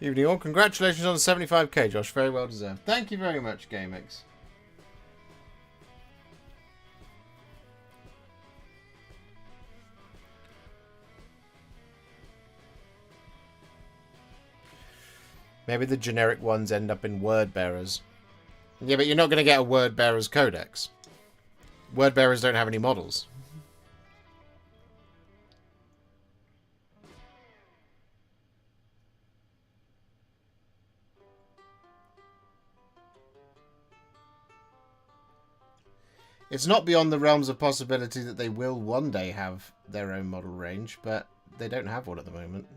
Evening all. Congratulations on the 75k, Josh. Very well deserved. Thank you very much, GameX. Maybe the generic ones end up in word bearers. Yeah, but you're not going to get a word bearer's codex. Word bearers don't have any models. It's not beyond the realms of possibility that they will one day have their own model range, but they don't have one at the moment.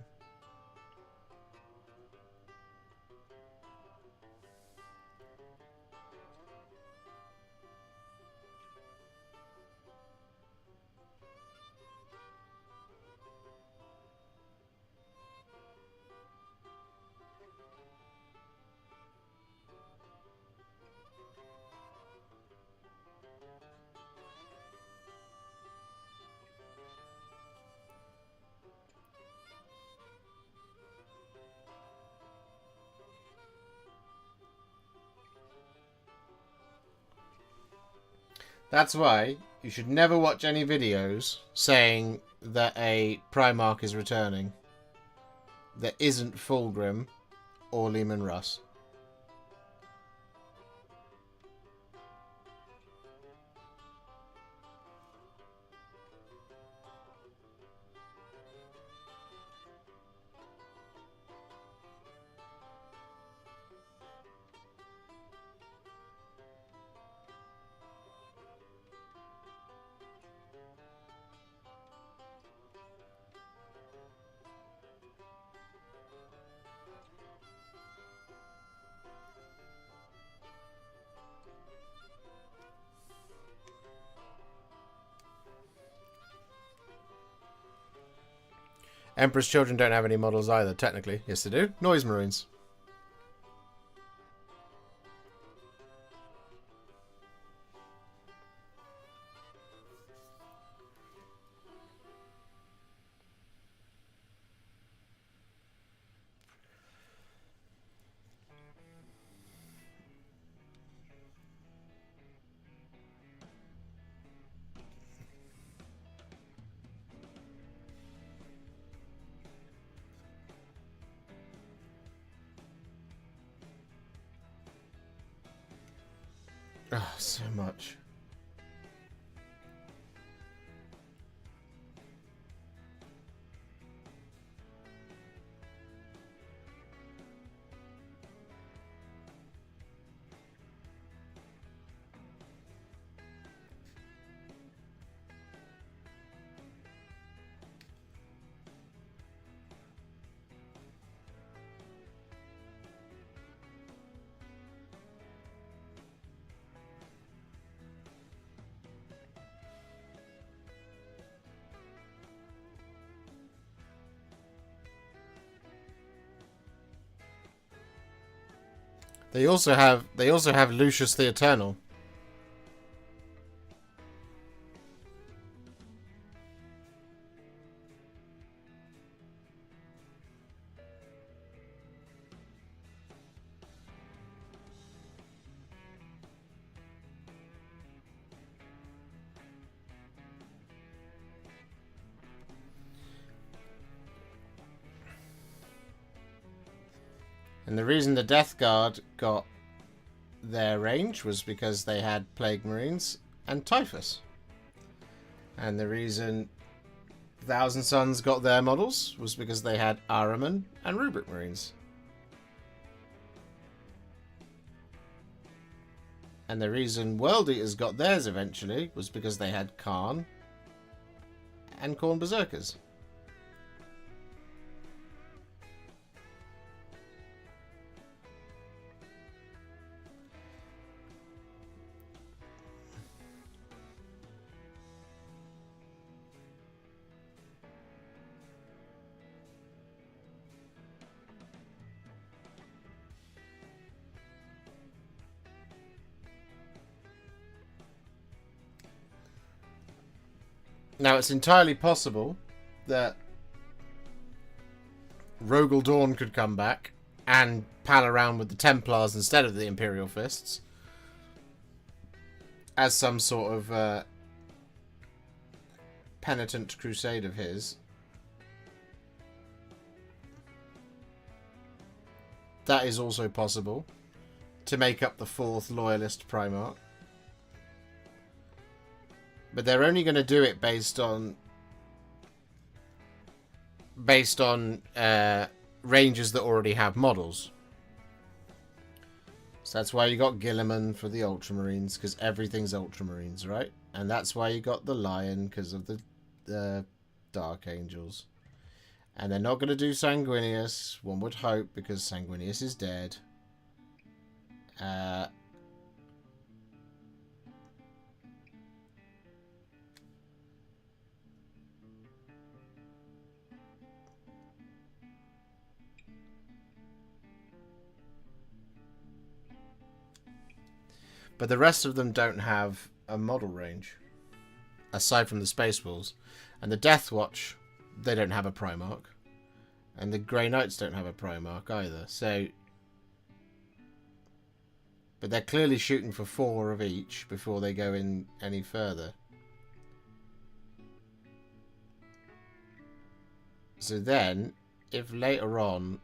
That's why you should never watch any videos saying that a Primarch is returning that isn't Fulgrim or Lehman Russ. Emperor's Children don't have any models either, technically. Yes, they do. Noise Marines. Oh, so much. They also have Lucius the Eternal. And the reason the Death Guard got their range was because they had Plague Marines and Typhus. And the reason Thousand Sons got their models was because they had Ahriman and Rubric Marines. And the reason World Eaters got theirs eventually was because they had Kharn and Khorne Berserkers. Now, it's entirely possible that Rogel Dawn could come back and pal around with the Templars instead of the Imperial Fists as some sort of penitent crusade of his. that is also possible to make up the 4th Loyalist Primarch. But they're only going to do it based on rangers that already have models. So that's why you got Gilliman for the Ultramarines, because everything's Ultramarines, right? And that's why you got the Lion, because of the Dark Angels. And they're not going to do Sanguinius, one would hope, because Sanguinius is dead. But the rest of them don't have a model range, aside from the Space Wolves. And the Death Watch, they don't have a Primarch. And the Grey Knights don't have a Primarch either. So, but they're clearly shooting for 4 of each before they go in any further. So then, if later on,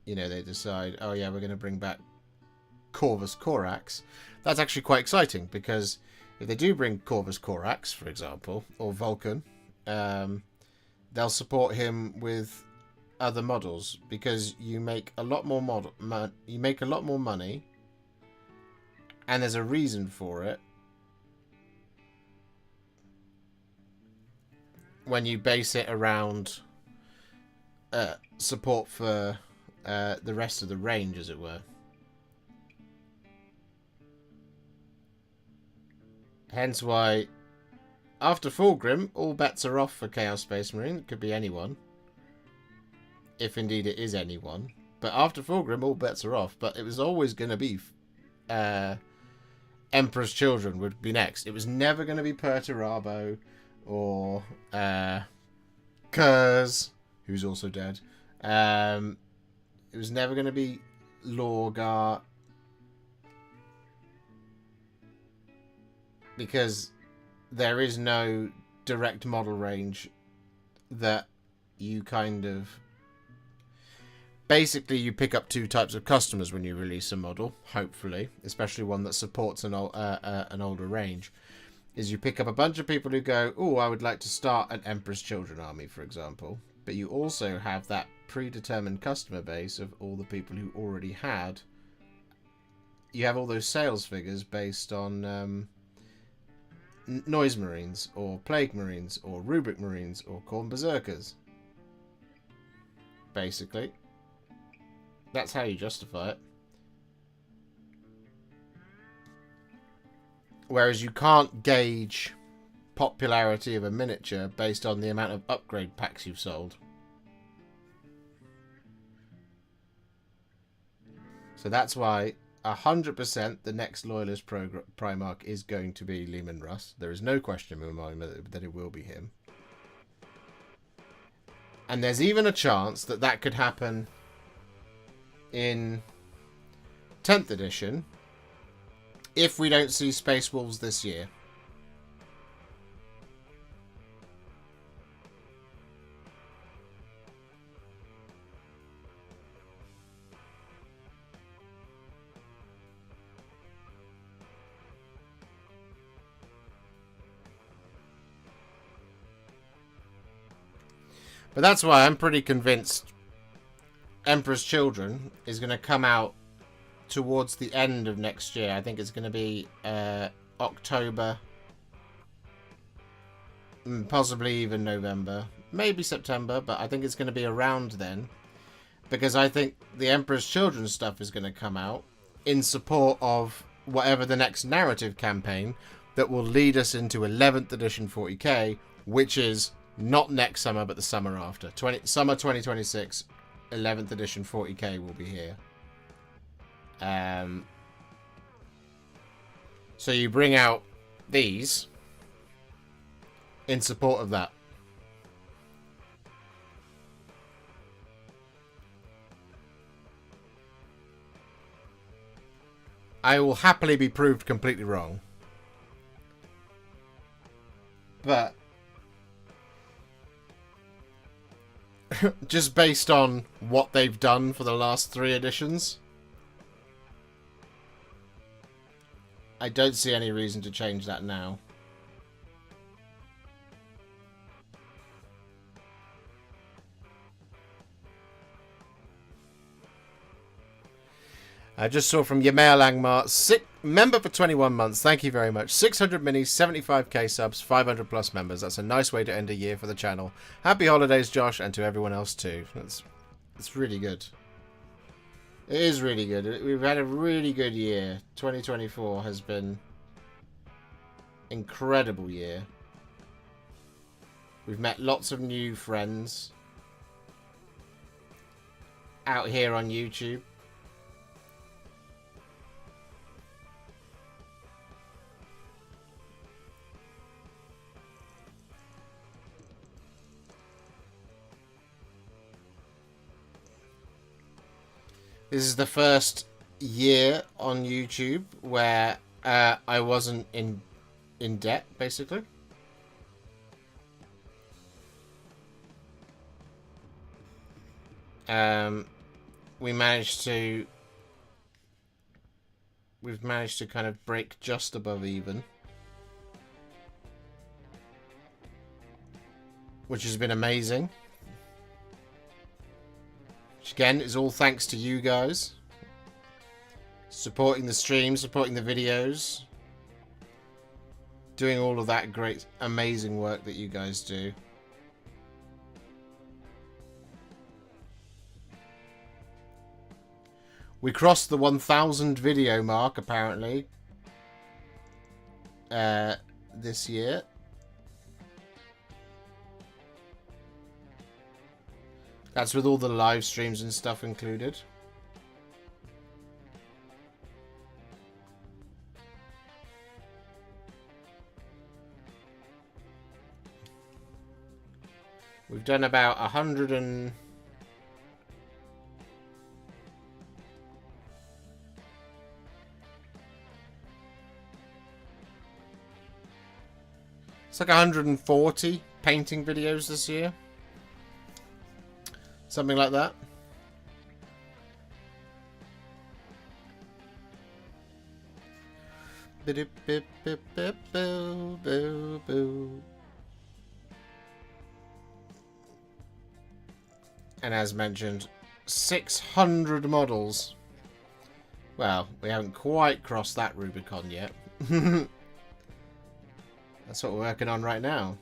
you know, they decide, oh yeah, we're going to bring back Corvus Corax, that's actually quite exciting, because if they do bring Corvus Corax, for example, or Vulcan, they'll support him with other models, because you make a lot more money, and there's a reason for it when you base it around support for the rest of the range, as it were. Hence why, after Fulgrim, all bets are off for Chaos Space Marine. It could be anyone. If indeed it is anyone. But after Fulgrim, all bets are off. But it was always going to be Emperor's Children would be next. It was never going to be Perturabo or Kurz, who's also dead. It was never going to be Lorgar, because there is no direct model range that you kind of... Basically, you pick up 2 types of customers when you release a model, hopefully, especially one that supports an older range. Is you pick up a bunch of people who go, oh, I would like to start an Emperor's Children army, for example. But you also have that predetermined customer base of all the people who already had... You have all those sales figures based on... Noise Marines, or Plague Marines, or Rubric Marines, or Khorne Berserkers. Basically. That's how you justify it. Whereas you can't gauge popularity of a miniature based on the amount of upgrade packs you've sold. So that's why 100% the next Loyalist Primarch is going to be Leman Russ. There is no question in my mind that it will be him. And there's even a chance that that could happen in 10th edition if we don't see Space Wolves this year. But that's why I'm pretty convinced Emperor's Children is going to come out towards the end of next year. I think it's going to be October, possibly even November, maybe September, but I think it's going to be around then, because I think the Emperor's Children stuff is going to come out in support of whatever the next narrative campaign that will lead us into 11th edition 40k, which is not next summer, but the summer after. Summer 2026, 11th edition 40k will be here. So you bring out these in support of that. I will happily be proved completely wrong. But just based on what they've done for the last 3 editions. I don't see any reason to change that now. I just saw from Yamail Angmar, member for 21 months. Thank you very much. 600 minis, 75k subs, 500 plus members. That's a nice way to end a year for the channel. Happy holidays, Josh, and to everyone else too. It's really good. It is really good. We've had a really good year. 2024 has been an incredible year. We've met lots of new friends out here on YouTube. This is the first year on YouTube where I wasn't in debt, basically. We've managed to kind of break just above even, which has been amazing. Which again is all thanks to you guys supporting the stream, supporting the videos, doing all of that great, amazing work that you guys do. We crossed the 1,000 video mark, apparently, this year. That's with all the live streams and stuff included. We've done about 100 and... It's like 140 painting videos this year. Something like that. And as mentioned, 600 models. Well, we haven't quite crossed that Rubicon yet. That's what we're working on right now.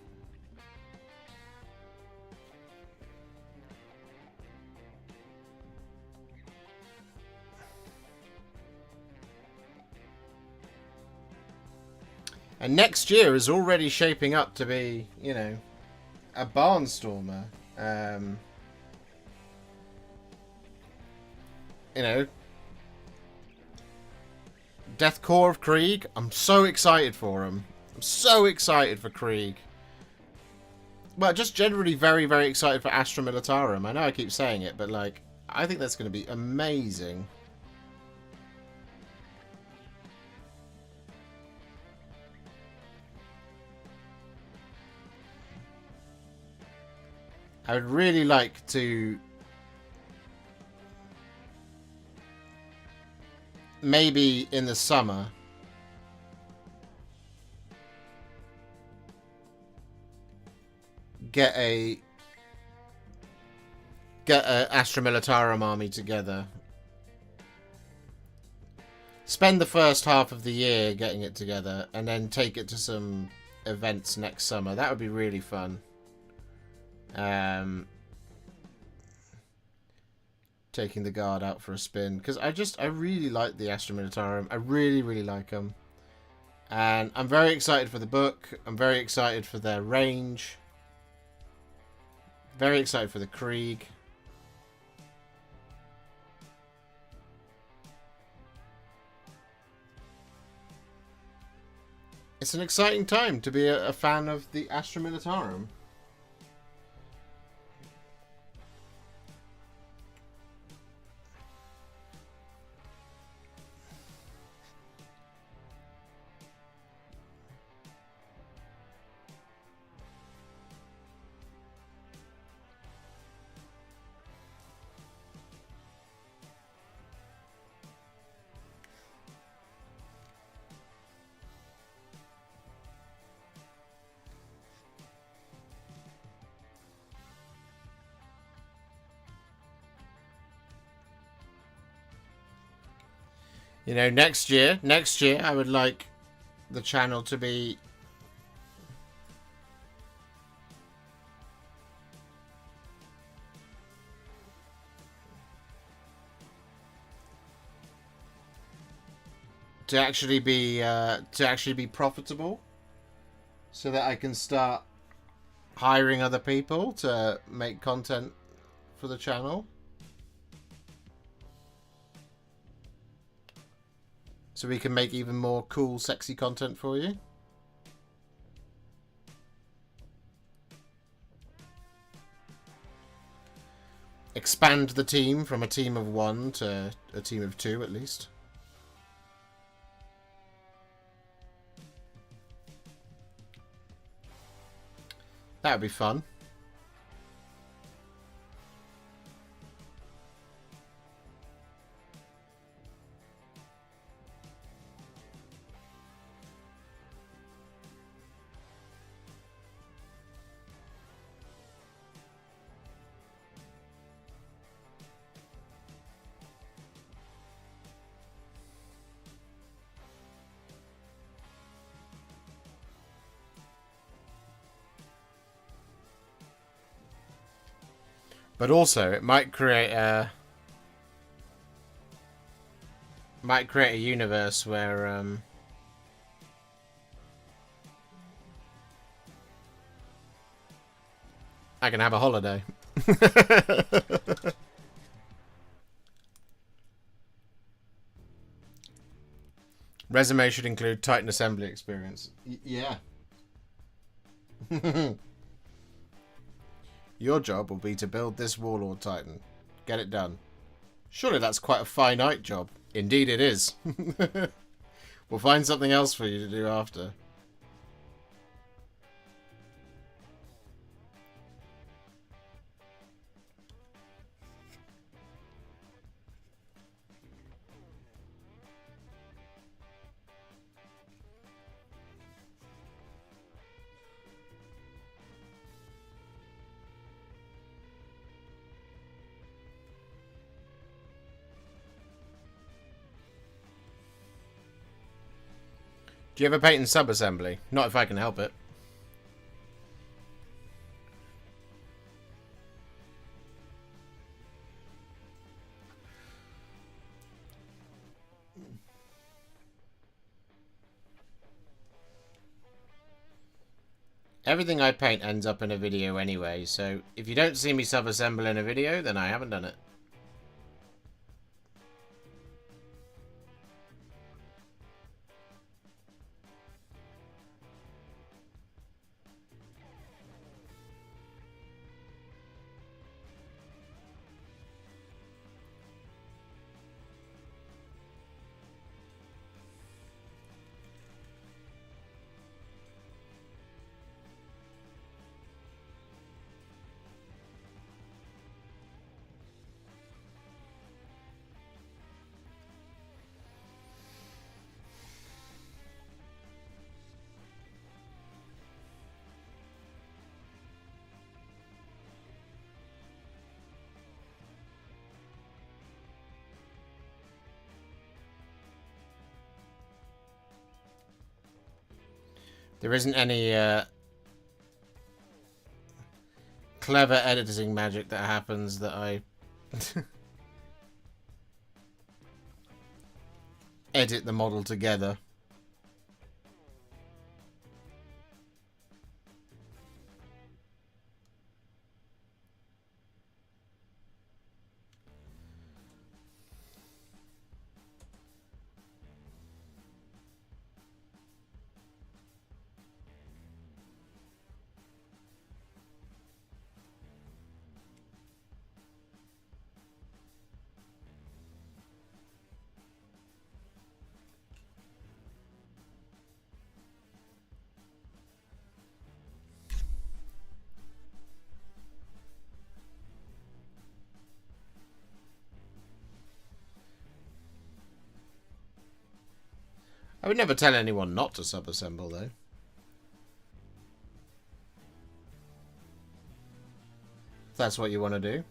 And next year is already shaping up to be, you know, a barnstormer. You know, Death Core of Krieg. I'm so excited for him. I'm so excited for Krieg. Well, just generally very, very excited for Astra Militarum. I know I keep saying it, but like, I think that's going to be amazing. I would really like to maybe in the summer get a Astra Militarum army together. Spend the first half of the year getting it together and then take it to some events next summer. That would be really fun. Taking the guard out for a spin, because I really like the Astra Militarum. I really like them, and I'm very excited for the book. I'm very excited for their range. Very excited for the Krieg. It's an exciting time to be a fan of the Astra Militarum. You know, next year, I would like the channel to be to actually be profitable, so that I can start hiring other people to make content for the channel. So we can make even more cool, sexy content for you. Expand the team from a team of 1 to a team of 2 at least. That would be fun. But also, it might create a universe where I can have a holiday. Resume should include Titan assembly experience. Yeah. Your job will be to build this Warlord Titan. Get it done. Surely that's quite a finite job. Indeed it is. We'll find something else for you to do after. Do you ever paint in Subassembly? Not if I can help it. Everything I paint ends up in a video anyway, so if you don't see me sub-assemble in a video, then I haven't done it. There isn't any clever editing magic that happens that I edit the model together. I would never tell anyone not to sub-assemble, though. If that's what you want to do.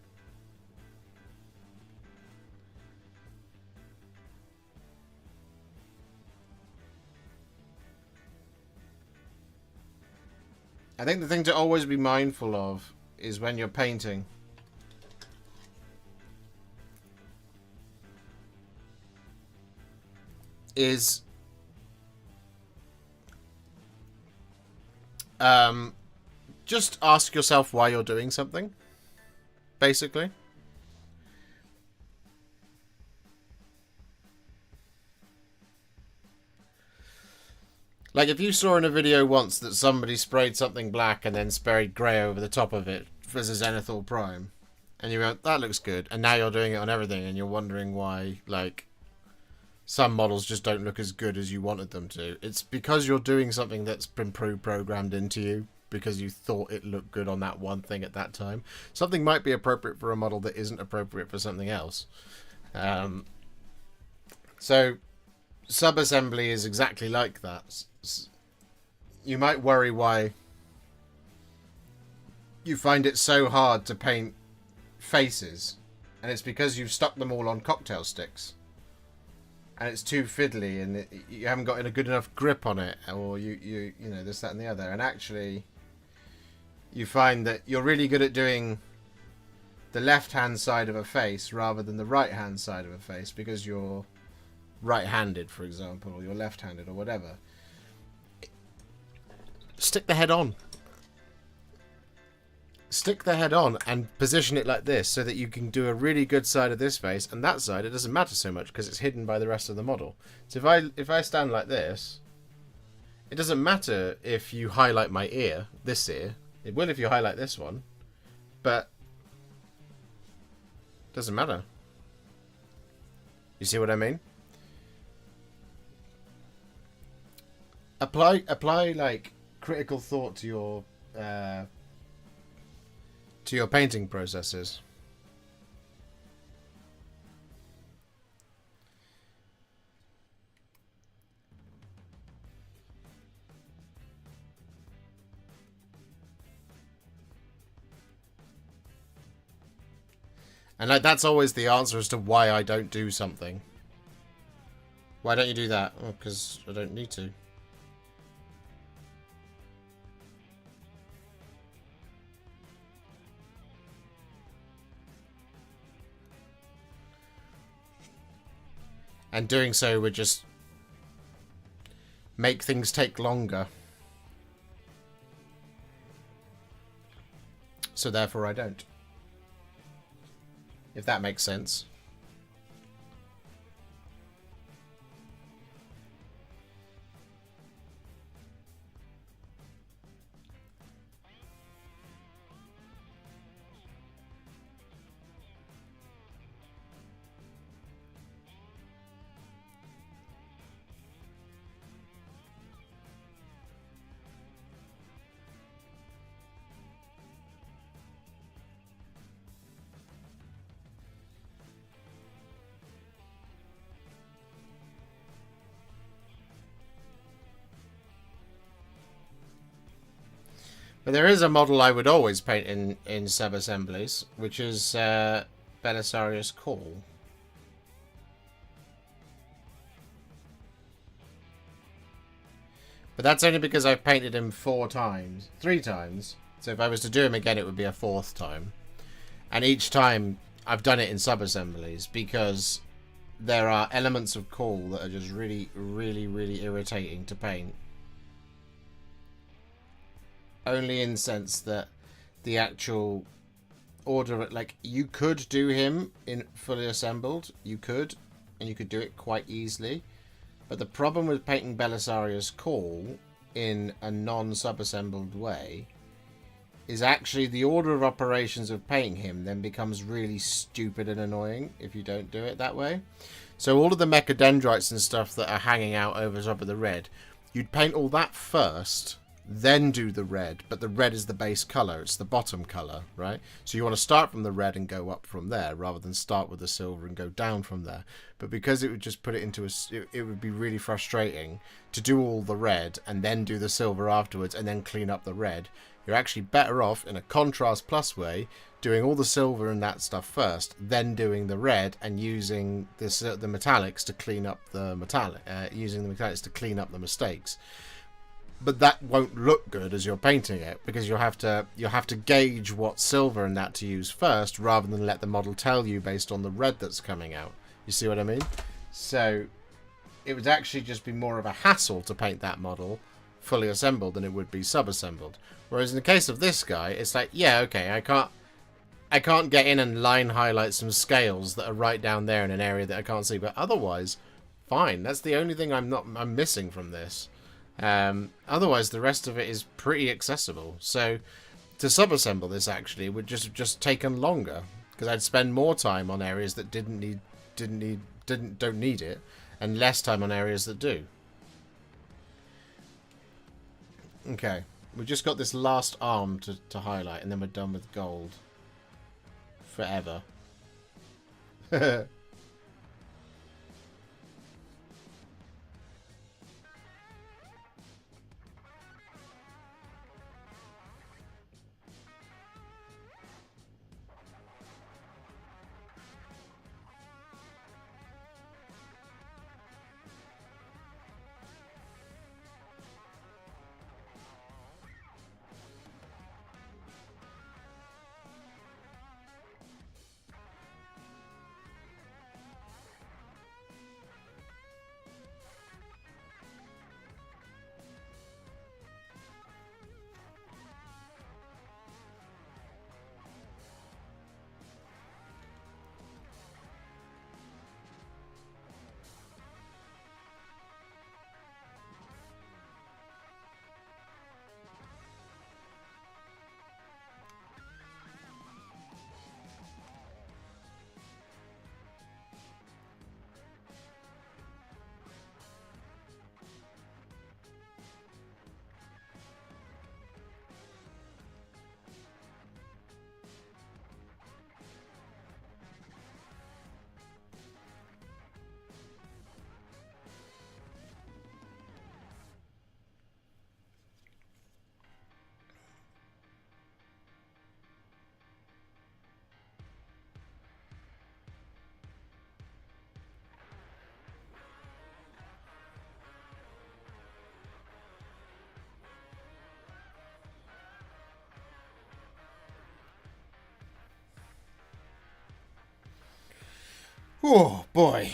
think the thing to always be mindful of is when you're painting. Is just ask yourself why you're doing something, basically. Like, if you saw in a video once that somebody sprayed something black and then sprayed grey over the top of it as a Zenithal Prime, and you went, that looks good, and now you're doing it on everything, and you're wondering why, like, some models just don't look as good as you wanted them to. It's because you're doing something that's been pre-programmed into you because you thought it looked good on that one thing at that time. Something might be appropriate for a model that isn't appropriate for something else. So Subassembly is exactly like that. You might worry why you find it so hard to paint faces, and it's because you've stuck them all on cocktail sticks. And it's too fiddly, and you haven't got a good enough grip on it, or you know, this, that, and the other. And actually, you find that you're really good at doing the left-hand side of a face rather than the right-hand side of a face because you're right-handed, for example, or you're left-handed, or whatever. Stick the head on. Stick the head on and position it like this so that you can do a really good side of this face, and that side it doesn't matter so much because it's hidden by the rest of the model. So if I stand like this, it doesn't matter if you highlight my ear, this ear. It will if you highlight this one, but it doesn't matter. You see what I mean? Apply like critical thought to your painting processes. And like, that's always the answer as to why I don't do something. Why don't you do that? Oh, because I don't need to. And doing so would just make things take longer. So therefore I don't. If that makes sense. But there is a model I would always paint in Subassemblies, which is Belisarius Call. But that's only because I've painted him 3 times. So if I was to do him again, it would be a 4th time. And each time I've done it in Subassemblies because there are elements of Call that are just really, really, really irritating to paint. Only in the sense that the actual order, like, you could do him in fully assembled, you could, and you could do it quite easily. But the problem with painting Belisarius Call in a non-subassembled way is actually the order of operations of painting him then becomes really stupid and annoying if you don't do it that way. So all of the mechadendrites and stuff that are hanging out over top of the red, you'd paint all that first, then do the red, but the red is the base color, it's the bottom color, right? So you want to start from the red and go up from there rather than start with the silver and go down from there. But because it would just put it into it would be really frustrating to do all the red and then do the silver afterwards and then clean up the red. You're actually better off in a contrast plus way doing all the silver and that stuff first, then doing the red and using the metallics to clean up the using the metallics to clean up the mistakes. but that won't look good as you're painting it, because you'll have to gauge what silver and that to use first, rather than let the model tell you based on the red that's coming out. You see what I mean? So it would actually just be more of a hassle to paint that model fully assembled than it would be sub-assembled. Whereas in the case of this guy, it's like, yeah, okay, I can't get in and line highlight some scales that are right down there in an area that I can't see, but otherwise, fine. That's the only thing I'm missing from this. Otherwise, the rest of it is pretty accessible. So to sub-assemble this actually would just taken longer, because I'd spend more time on areas that don't need it, and less time on areas that do. Okay, we've just got this last arm to highlight, and then we're done with gold. Forever. Oh, boy.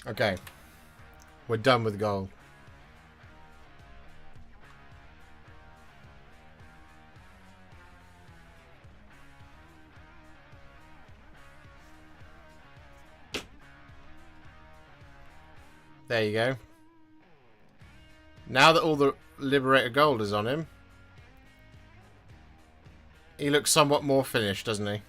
Okay. We're done with gold. There you go. Now that all the Liberator gold is on him, he looks somewhat more finished, doesn't he?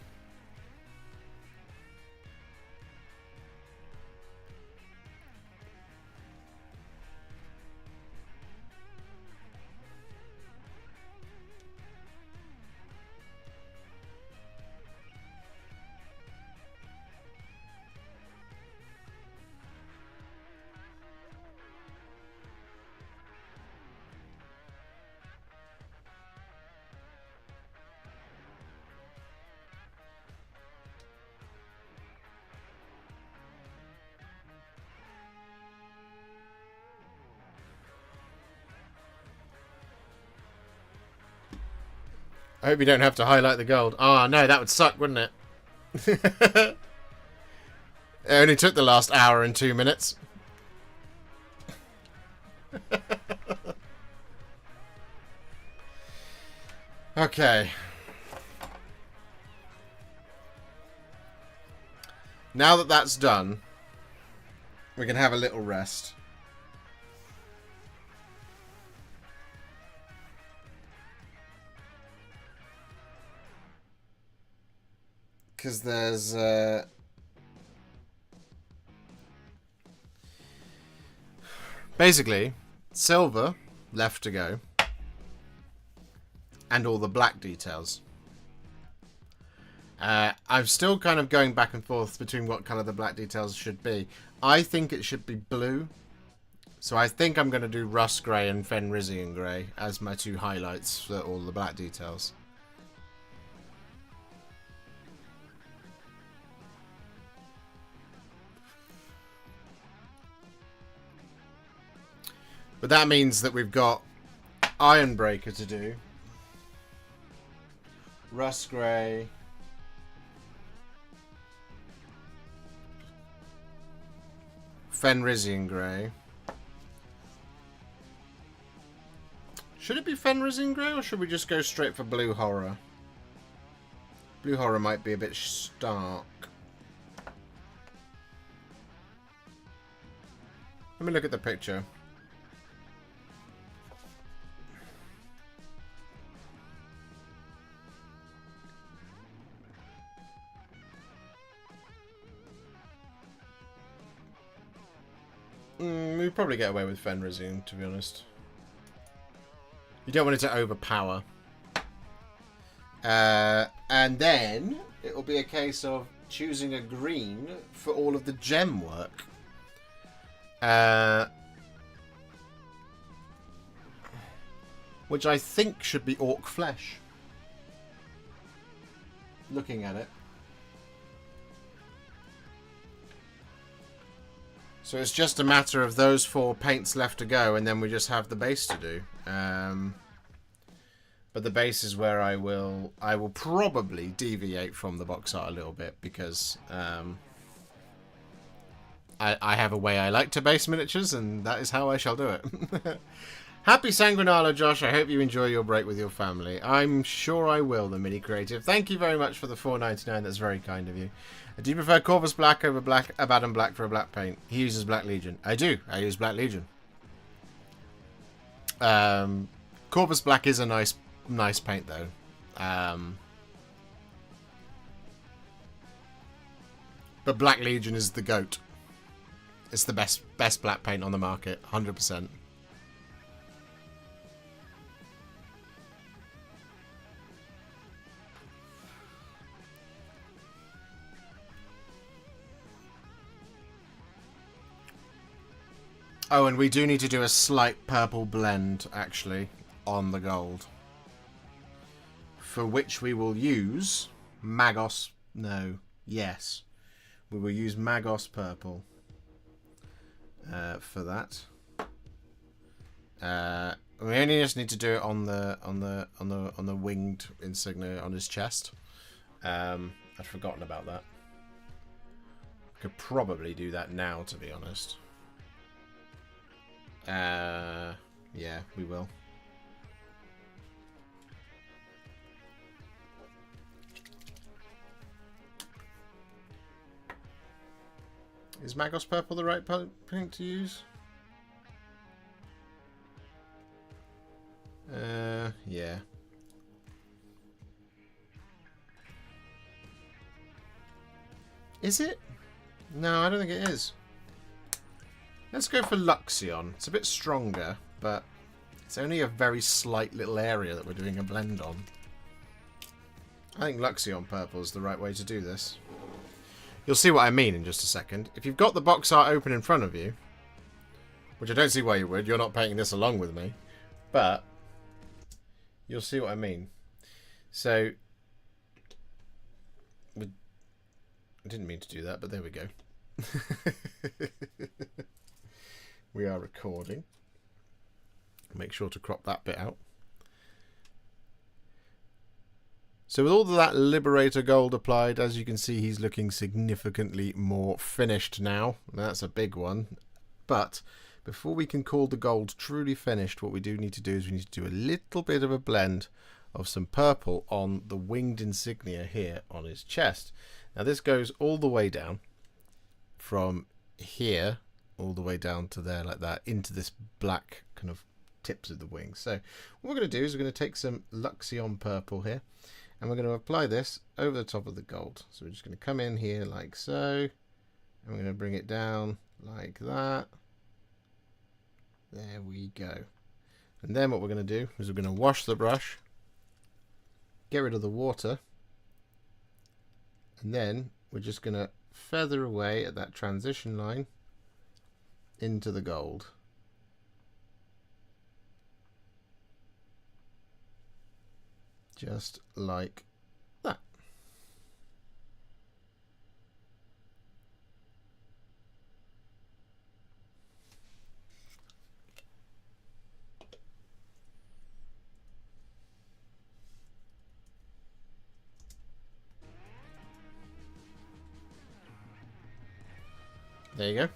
I hope you don't have to highlight the gold. Oh, no, that would suck, wouldn't it? It only took the last hour and 2 minutes. Okay. Now that that's done, we can have a little rest. Because there's basically silver left to go. And all the black details. I'm still kind of going back and forth between what colour the black details should be. I think it should be blue. So I think I'm going to do Rust Grey and Fenrisian Grey as my two highlights for all the black details. But that means that we've got Ironbreaker to do. Rust Grey. Fenrisian Grey. Should it be Fenrisian Grey or should we just go straight for Blue Horror? Blue Horror might be a bit stark. Let me look at the picture. We'd probably get away with Fenrisian, to be honest. You don't want it to overpower. And then it will be a case of choosing a green for all of the gem work. Which I think should be Orc Flesh. Looking at it. So it's just a matter of those 4 paints left to go, and then we just have the base to do. But the base is where I will probably deviate from the box art a little bit, because I have a way I like to base miniatures, and that is how I shall do it. Happy Sanguinalo, Josh. I hope you enjoy your break with your family. I'm sure I will, the Mini Creative. Thank you very much for the $4.99. That's very kind of you. Do you prefer Corvus Black over Abaddon Black for a black paint? He uses Black Legion. I do. I use Black Legion. Corvus Black is a nice paint, though. But Black Legion is the GOAT. It's the best black paint on the market, 100%. Oh, and we do need to do a slight purple blend, actually, on the gold. For which we will use Magos... No. Yes. We will use Magos purple. For that. We only just need to do it on the winged insignia on his chest. I'd forgotten about that. Could probably do that now, to be honest. Yeah, we will. Is Magos purple the right paint to use? Yeah. Is it? No, I don't think it is. Let's go for Luxion. It's a bit stronger, but it's only a very slight little area that we're doing a blend on. I think Luxion purple is the right way to do this. You'll see what I mean in just a second. If you've got the box art open in front of you, which I don't see why you would, you're not painting this along with me, but you'll see what I mean. So, I didn't mean to do that, but there we go. We are recording. Make sure to crop that bit out. So with all of that Liberator gold applied, as you can see, he's looking significantly more finished now. That's a big one. But before we can call the gold truly finished, what we do need to do is we need to do a little bit of a blend of some purple on the winged insignia here on his chest. Now this goes all the way down from here all the way down to there like that, into this black kind of tips of the wings. So what we're going to do is we're going to take some Luxion purple here, and we're going to apply this over the top of the gold. So we're just going to come in here like so, and we're going to bring it down like that. There we go. And then what we're going to do is we're going to wash the brush, get rid of the water, and then we're just going to feather away at that transition line into the gold. Just like that. There you go.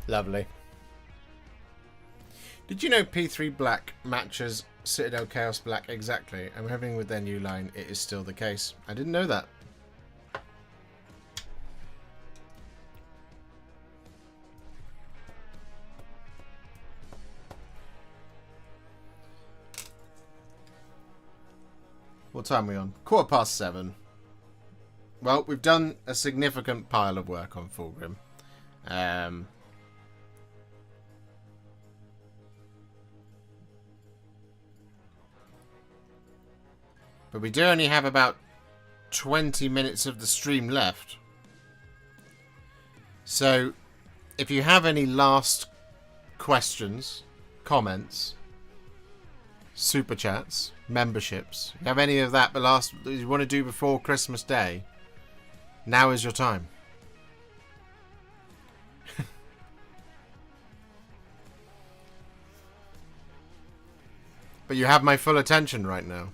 Lovely. Did you know P3 Black matches Citadel Chaos Black exactly? I'm hoping with their new line it is still the case. I didn't know that. What time are we on? 7:15. Well, we've done a significant pile of work on Fulgrim. But we do only have about 20 minutes of the stream left. So, if you have any last questions, comments, super chats, memberships, if you have any of that that you want to do before Christmas Day, now is your time. But you have my full attention right now.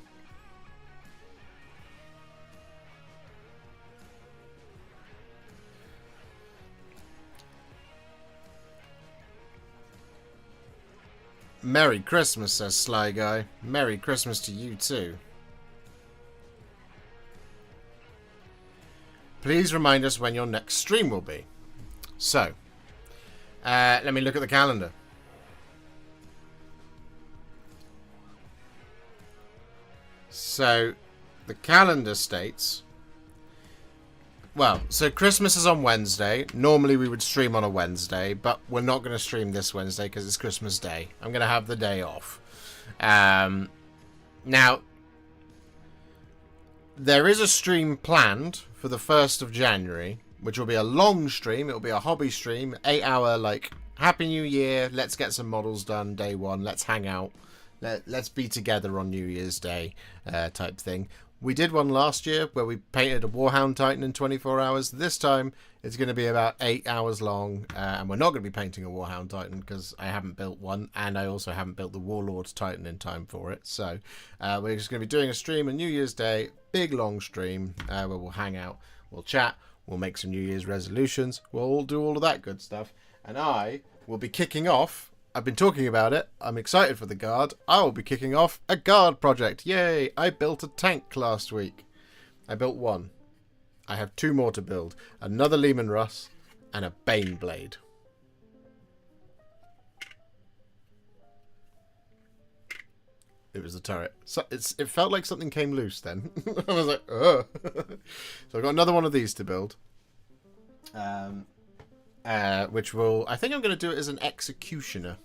Merry Christmas, says Sly Guy. Merry Christmas to you too. Please remind us when your next stream will be. So, let me look at the calendar. So, the calendar states... Well, so Christmas is on Wednesday. Normally we would stream on a Wednesday, but we're not going to stream this Wednesday because it's Christmas Day. I'm going to have the day off. Now, there is a stream planned for the 1st of January, which will be a long stream. It will be a hobby stream, 8-hour, like, Happy New Year, let's get some models done, day one, let's hang out, let's be together on New Year's Day type thing. We did one last year where we painted a Warhound Titan in 24 hours. This time it's going to be about 8 hours long, and we're not going to be painting a Warhound Titan because I haven't built one, and I also haven't built the Warlord Titan in time for it. So we're just going to be doing a stream on New Year's Day, big long stream where we'll hang out, we'll chat, we'll make some New Year's resolutions, we'll all do all of that good stuff, and I will be kicking off. I've been talking about it. I'm excited for the guard. I will be kicking off a guard project. Yay! I built a tank last week. I built one. I have 2 more to build. Another Lehman Russ and a Bane Blade. It was the turret. So it felt like something came loose then. I was like, oh. So I've got another one of these to build. Which will... I think I'm going to do it as an Executioner.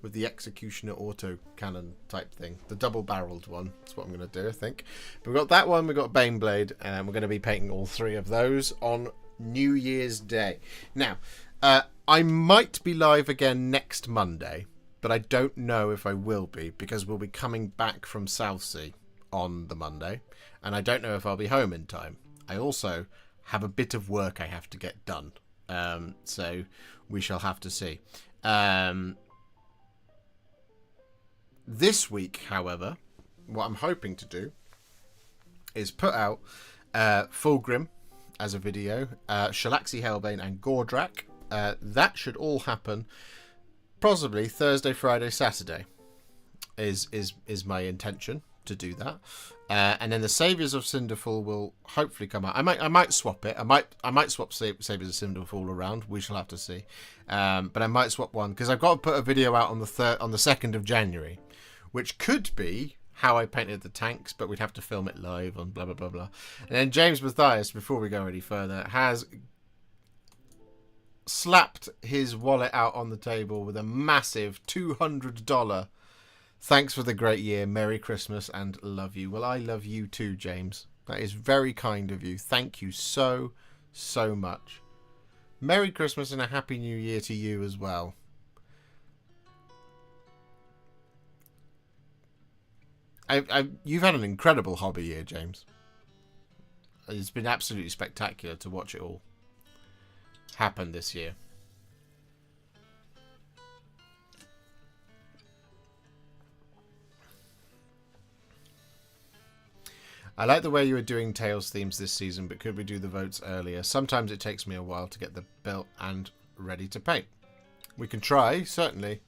With the Executioner auto cannon type thing. The double-barreled one. That's what I'm going to do, I think. But we've got that one. We've got Baneblade. And we're going to be painting all 3 of those on New Year's Day. Now, I might be live again next Monday. But I don't know if I will be. Because we'll be coming back from Southsea on the Monday. And I don't know if I'll be home in time. I also have a bit of work I have to get done. So we shall have to see. This week, however, what I'm hoping to do is put out Fulgrim as a video, Shalaxi, Hellbane, and Gordrak. That should all happen possibly Thursday, Friday, Saturday is my intention. to do that. And then the Saviors of Cinderfall will hopefully come out. I might swap it. I might swap Saviors of Cinderfall around. We shall have to see. But I might swap one because I've got to put a video out on the 2nd of January, which could be how I painted the tanks, but we'd have to film it live on blah blah blah blah. And then James Mathias, before we go any further, has slapped his wallet out on the table with a massive $200. Thanks for the great year. Merry Christmas and love you. Well, I love you too, James. That is very kind of you. Thank you so, so much. Merry Christmas and a Happy New Year to you as well. You've had an incredible hobby year, James. It's been absolutely spectacular to watch it all happen this year. I like the way you were doing Tales themes this season, but could we do the votes earlier? Sometimes it takes me a while to get the built and ready to paint. We can try, certainly.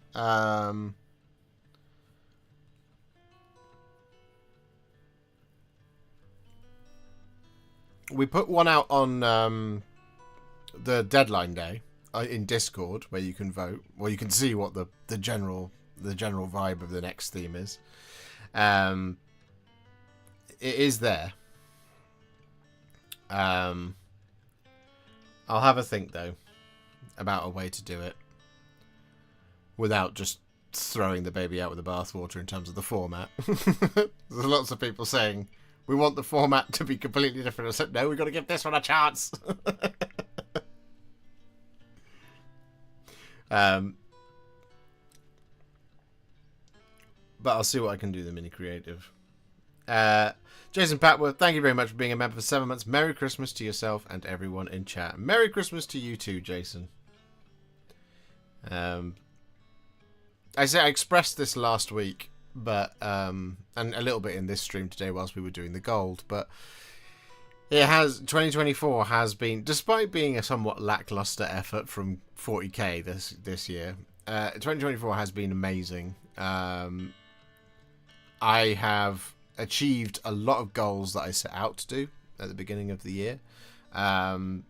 We put one out on the deadline day in Discord, where you can vote, or you can see what the general vibe of the next theme is. It is there. I'll have a think though about a way to do it without just throwing the baby out with the bathwater in terms of the format. There's lots of people saying we want the format to be completely different. I said no, we've got to give this one a chance. But I'll see what I can do the mini creative. Jason Patworth, thank you very much for being a member for 7 months. Merry Christmas to yourself and everyone in chat. Merry Christmas to you too, Jason. I expressed this last week, but and a little bit in this stream today whilst we were doing the gold, but 2024 has been, despite being a somewhat lackluster effort from 40k this year, 2024 has been amazing. I have achieved a lot of goals that I set out to do at the beginning of the year. So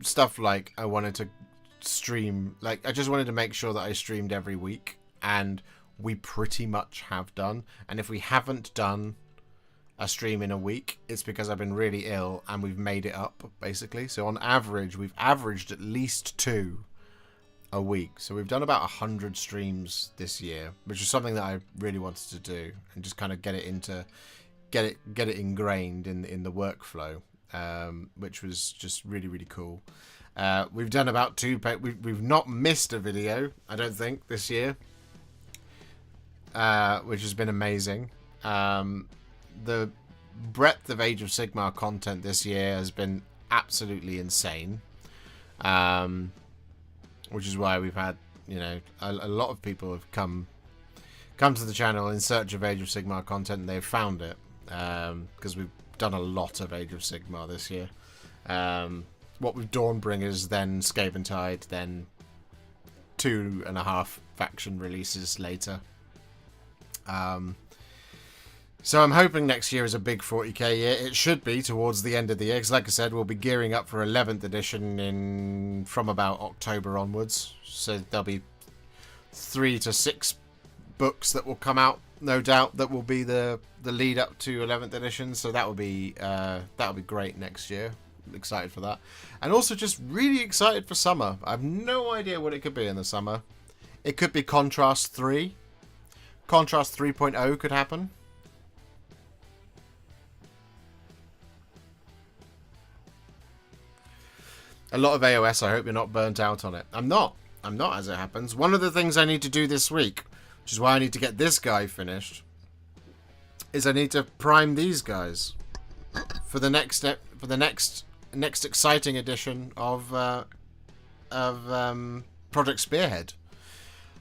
stuff like I wanted to stream, I just wanted to make sure that I streamed every week, and we pretty much have done. And if we haven't done a stream in a week, it's because I've been really ill and we've made it up, basically. So on average, we've averaged at least 2 a week. So we've done about 100 streams this year, which is something that I really wanted to do and just kind of get it ingrained in the workflow, which was just really, really cool. We've done about 2 we've not missed a video, I don't think, this year, which has been amazing. The breadth of Age of Sigmar content this year has been absolutely insane. Which is why we've had, a lot of people have come to the channel in search of Age of Sigmar content, and they've found it, because we've done a lot of Age of Sigmar this year. What with Dawnbringers, then Skaven Tide, then 2.5 faction releases later. So I'm hoping next year is a big 40k year. It should be towards the end of the year, because like I said, we'll be gearing up for 11th edition from about October onwards. So there'll be 3 to 6 books that will come out, no doubt, that will be the lead up to 11th edition. So that'll be great next year. I'm excited for that, and also just really excited for summer. I have no idea what it could be in the summer. It could be Contrast 3. Contrast 3.0 could happen. A lot of AOS, I hope you're not burnt out on it. I'm not, as it happens. One of the things I need to do this week, which is why I need to get this guy finished, is I need to prime these guys for the next exciting edition of Project Spearhead.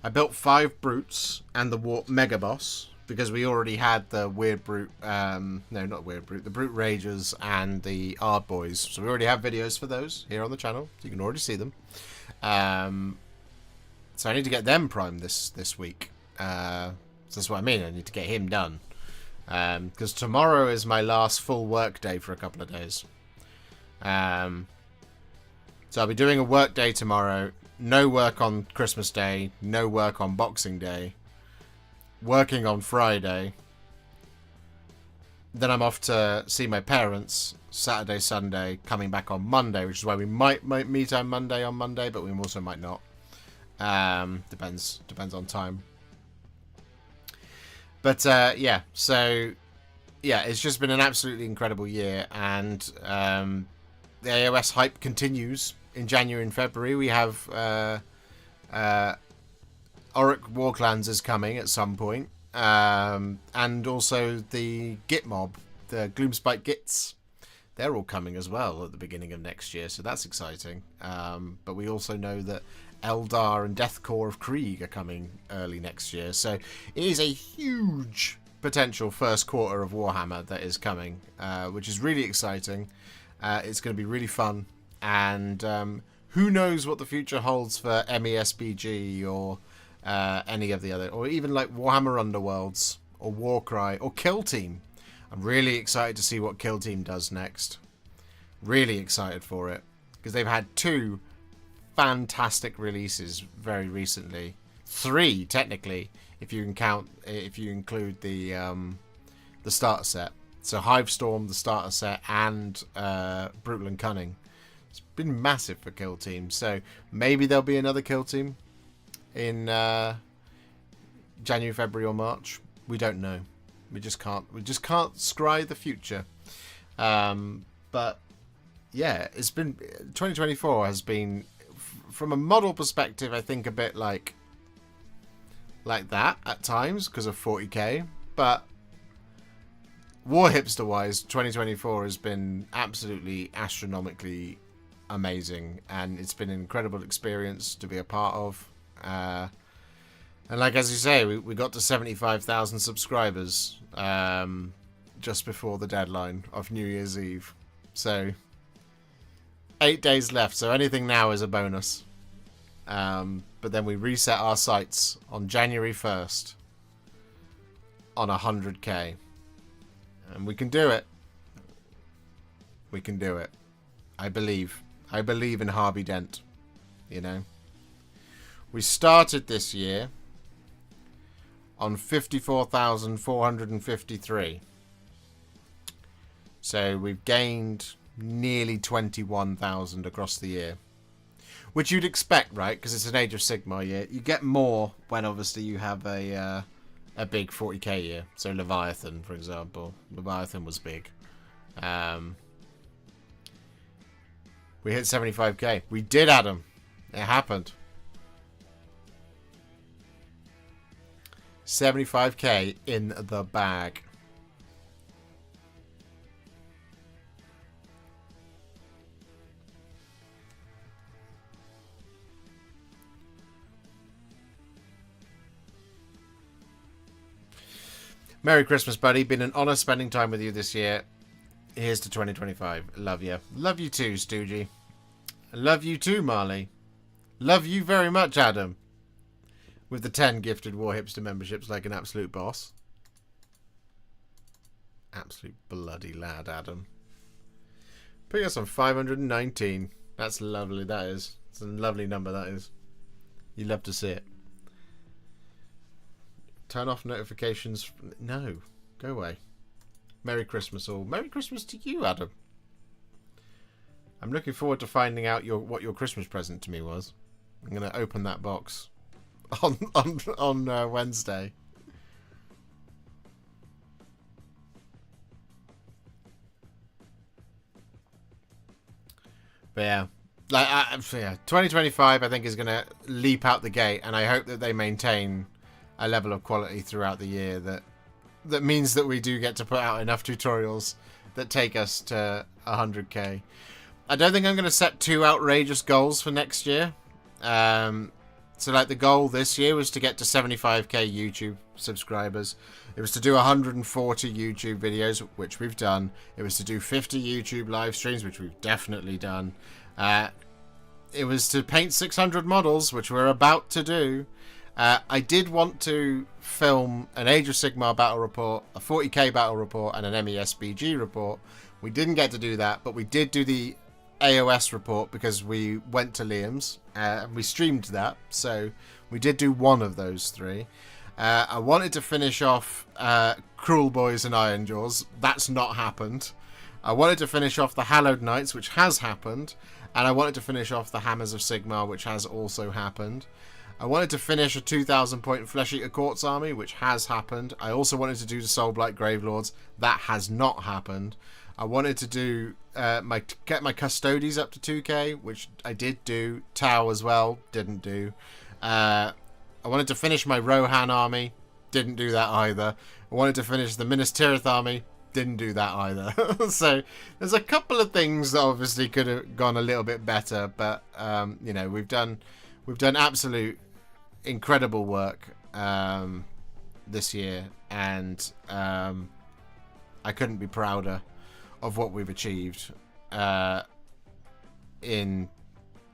I built 5 brutes and the mega boss, because we already had the weird brute, no, not weird brute, the brute ragers and the Ard boys. So we already have videos for those here on the channel, so you can already see them. So I need to get them primed this week. So that's what I mean. I need to get him done. Because tomorrow is my last full work day for a couple of days. So I'll be doing a work day tomorrow. No work on Christmas Day. No work on Boxing Day. Working on Friday. Then I'm off to see my parents Saturday, Sunday, coming back on Monday, which is why we might meet on Monday, but we also might not. Depends on time. But yeah, so yeah, it's just been an absolutely incredible year, and the AOS hype continues. In January and February, we have Auric Warclans is coming at some point. And also the Git mob, the Gloomspite Gits, they're all coming as well at the beginning of next year, so that's exciting. But we also know that Eldar and Deathcore of Krieg are coming early next year, so it is a huge potential first quarter of Warhammer that is coming, which is really exciting. It's going to be really fun, and who knows what the future holds for MESBG or any of the other, or even like Warhammer Underworlds or Warcry or Kill Team. I'm really excited to see what Kill Team does next. Really excited for it, because they've had 2 fantastic releases very recently. 3 technically, if you include the starter set. So Hivestorm, the starter set, and Brutal and Cunning. It's been massive for Kill Team. So maybe there'll be another Kill Team in January, February, or March. We don't know. We just can't scry the future. But yeah, it's been 2024 has been, from a model perspective, I think a bit like that at times because of 40k. But Warhipster wise, 2024 has been absolutely astronomically amazing, and it's been an incredible experience to be a part of. And like, as you say, we got to 75,000 subscribers just before the deadline of New Year's Eve. So 8 days left, so anything now is a bonus. But then we reset our sights on January 1st on 100k. And we can do it. We can do it. I believe. I believe in Harvey Dent. You know. We started this year on 54,453. So we've gained nearly 21,000 across the year. Which you'd expect, right? Because it's an Age of Sigmar year. You get more when obviously you have a big 40k year. So Leviathan, for example. Leviathan was big. We hit 75k. We did, Adam. It happened. 75k in the bag. Merry Christmas, buddy. Been an honour spending time with you this year. Here's to 2025. Love you. Love you too, Stoogie. Love you too, Marley. Love you very much, Adam. With the 10 gifted Warhipster memberships like an absolute boss. Absolute bloody lad, Adam. Putting us on 519. That's lovely, that is. It's a lovely number, that is. You love to see it. Turn off notifications. No. Go away. Merry Christmas all. Merry Christmas to you, Adam. I'm looking forward to finding out what your Christmas present to me was. I'm going to open that box on Wednesday. But yeah, 2025 I think is going to leap out the gate, and I hope that they maintain a level of quality throughout the year that means that we do get to put out enough tutorials that take us to 100k. I don't think I'm going to set too outrageous goals for next year. So like the goal this year was to get to 75k YouTube subscribers. It was to do 140 YouTube videos, which we've done. It was to do 50 YouTube live streams, which we've definitely done. It was to paint 600 models, which we're about to do. I did want to film an Age of Sigmar battle report, a 40k battle report, and an MESBG report. We didn't get to do that, but we did do the AOS report because we went to Liam's and we streamed that. So we did do one of those three. I wanted to finish off Cruel Boys and Iron Jaws. That's not happened. I wanted to finish off the Hallowed Knights, which has happened. And I wanted to finish off the Hammers of Sigmar, which has also happened. I wanted to finish a 2,000 point Flesh Eater Courts army, which has happened. I also wanted to do the Soulblight Gravelords. That has not happened. I wanted to do get my Custodies up to 2k, which I did do. Tau as well, didn't do. I wanted to finish my Rohan army, didn't do that either. I wanted to finish the Minas Tirith army, didn't do that either. So there's a couple of things that obviously could have gone a little bit better, but you know, we've done absolute incredible work this year, and I couldn't be prouder of what we've achieved in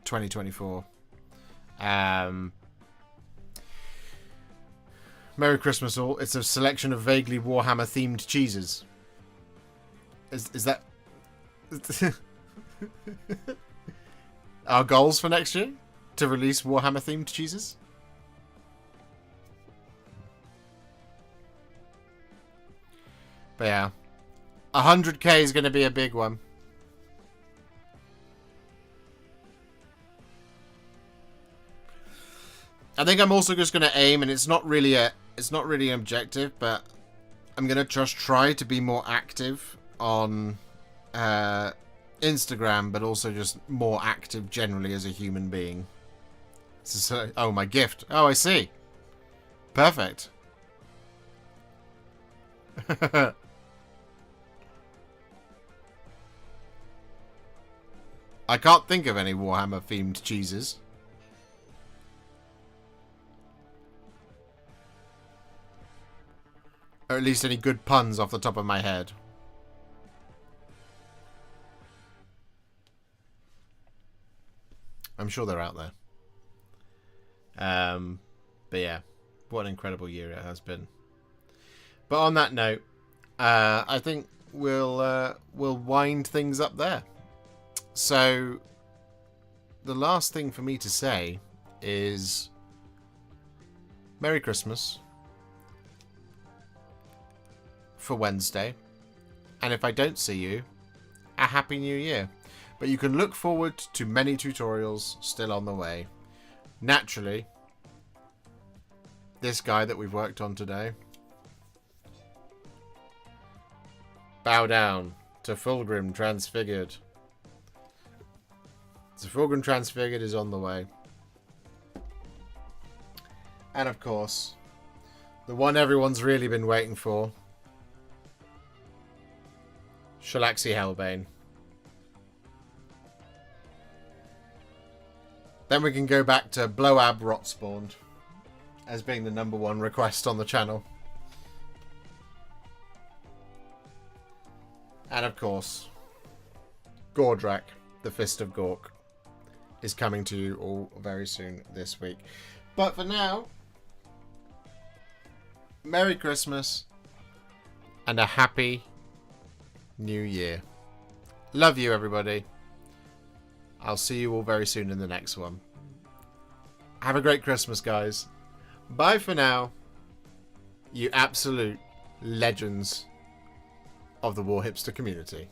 2024. Merry Christmas all. It's a selection of vaguely Warhammer themed cheeses. Is that our goals for next year? To release Warhammer themed cheeses? But yeah, 100k is going to be a big one. I think I'm also just going to aim, and it's not really an objective, but I'm going to just try to be more active on Instagram, but also just more active generally as a human being. So, oh, my gift. Oh, I see. Perfect. I can't think of any Warhammer themed cheeses. Or at least any good puns off the top of my head. I'm sure they're out there. But yeah, what an incredible year it has been. But on that note, I think we'll wind things up there. So the last thing for me to say is Merry Christmas for Wednesday, and if I don't see you, a Happy New Year. But you can look forward to many tutorials still on the way. Naturally, this guy that we've worked on today. Bow down to Fulgrim Transfigured. So Fulgrim Transfigured is on the way. And of course, the one everyone's really been waiting for. Shalaxi Hellbane. Then we can go back to Bloab Rotspawned as being the #1 request on the channel. And of course, Gordrak, the Fist of Gork, is coming to you all very soon this week. But for now, Merry Christmas and a Happy New Year. Love you, everybody. I'll see you all very soon in the next one. Have a great Christmas, guys. Bye for now. You absolute legends of the Warhipster community.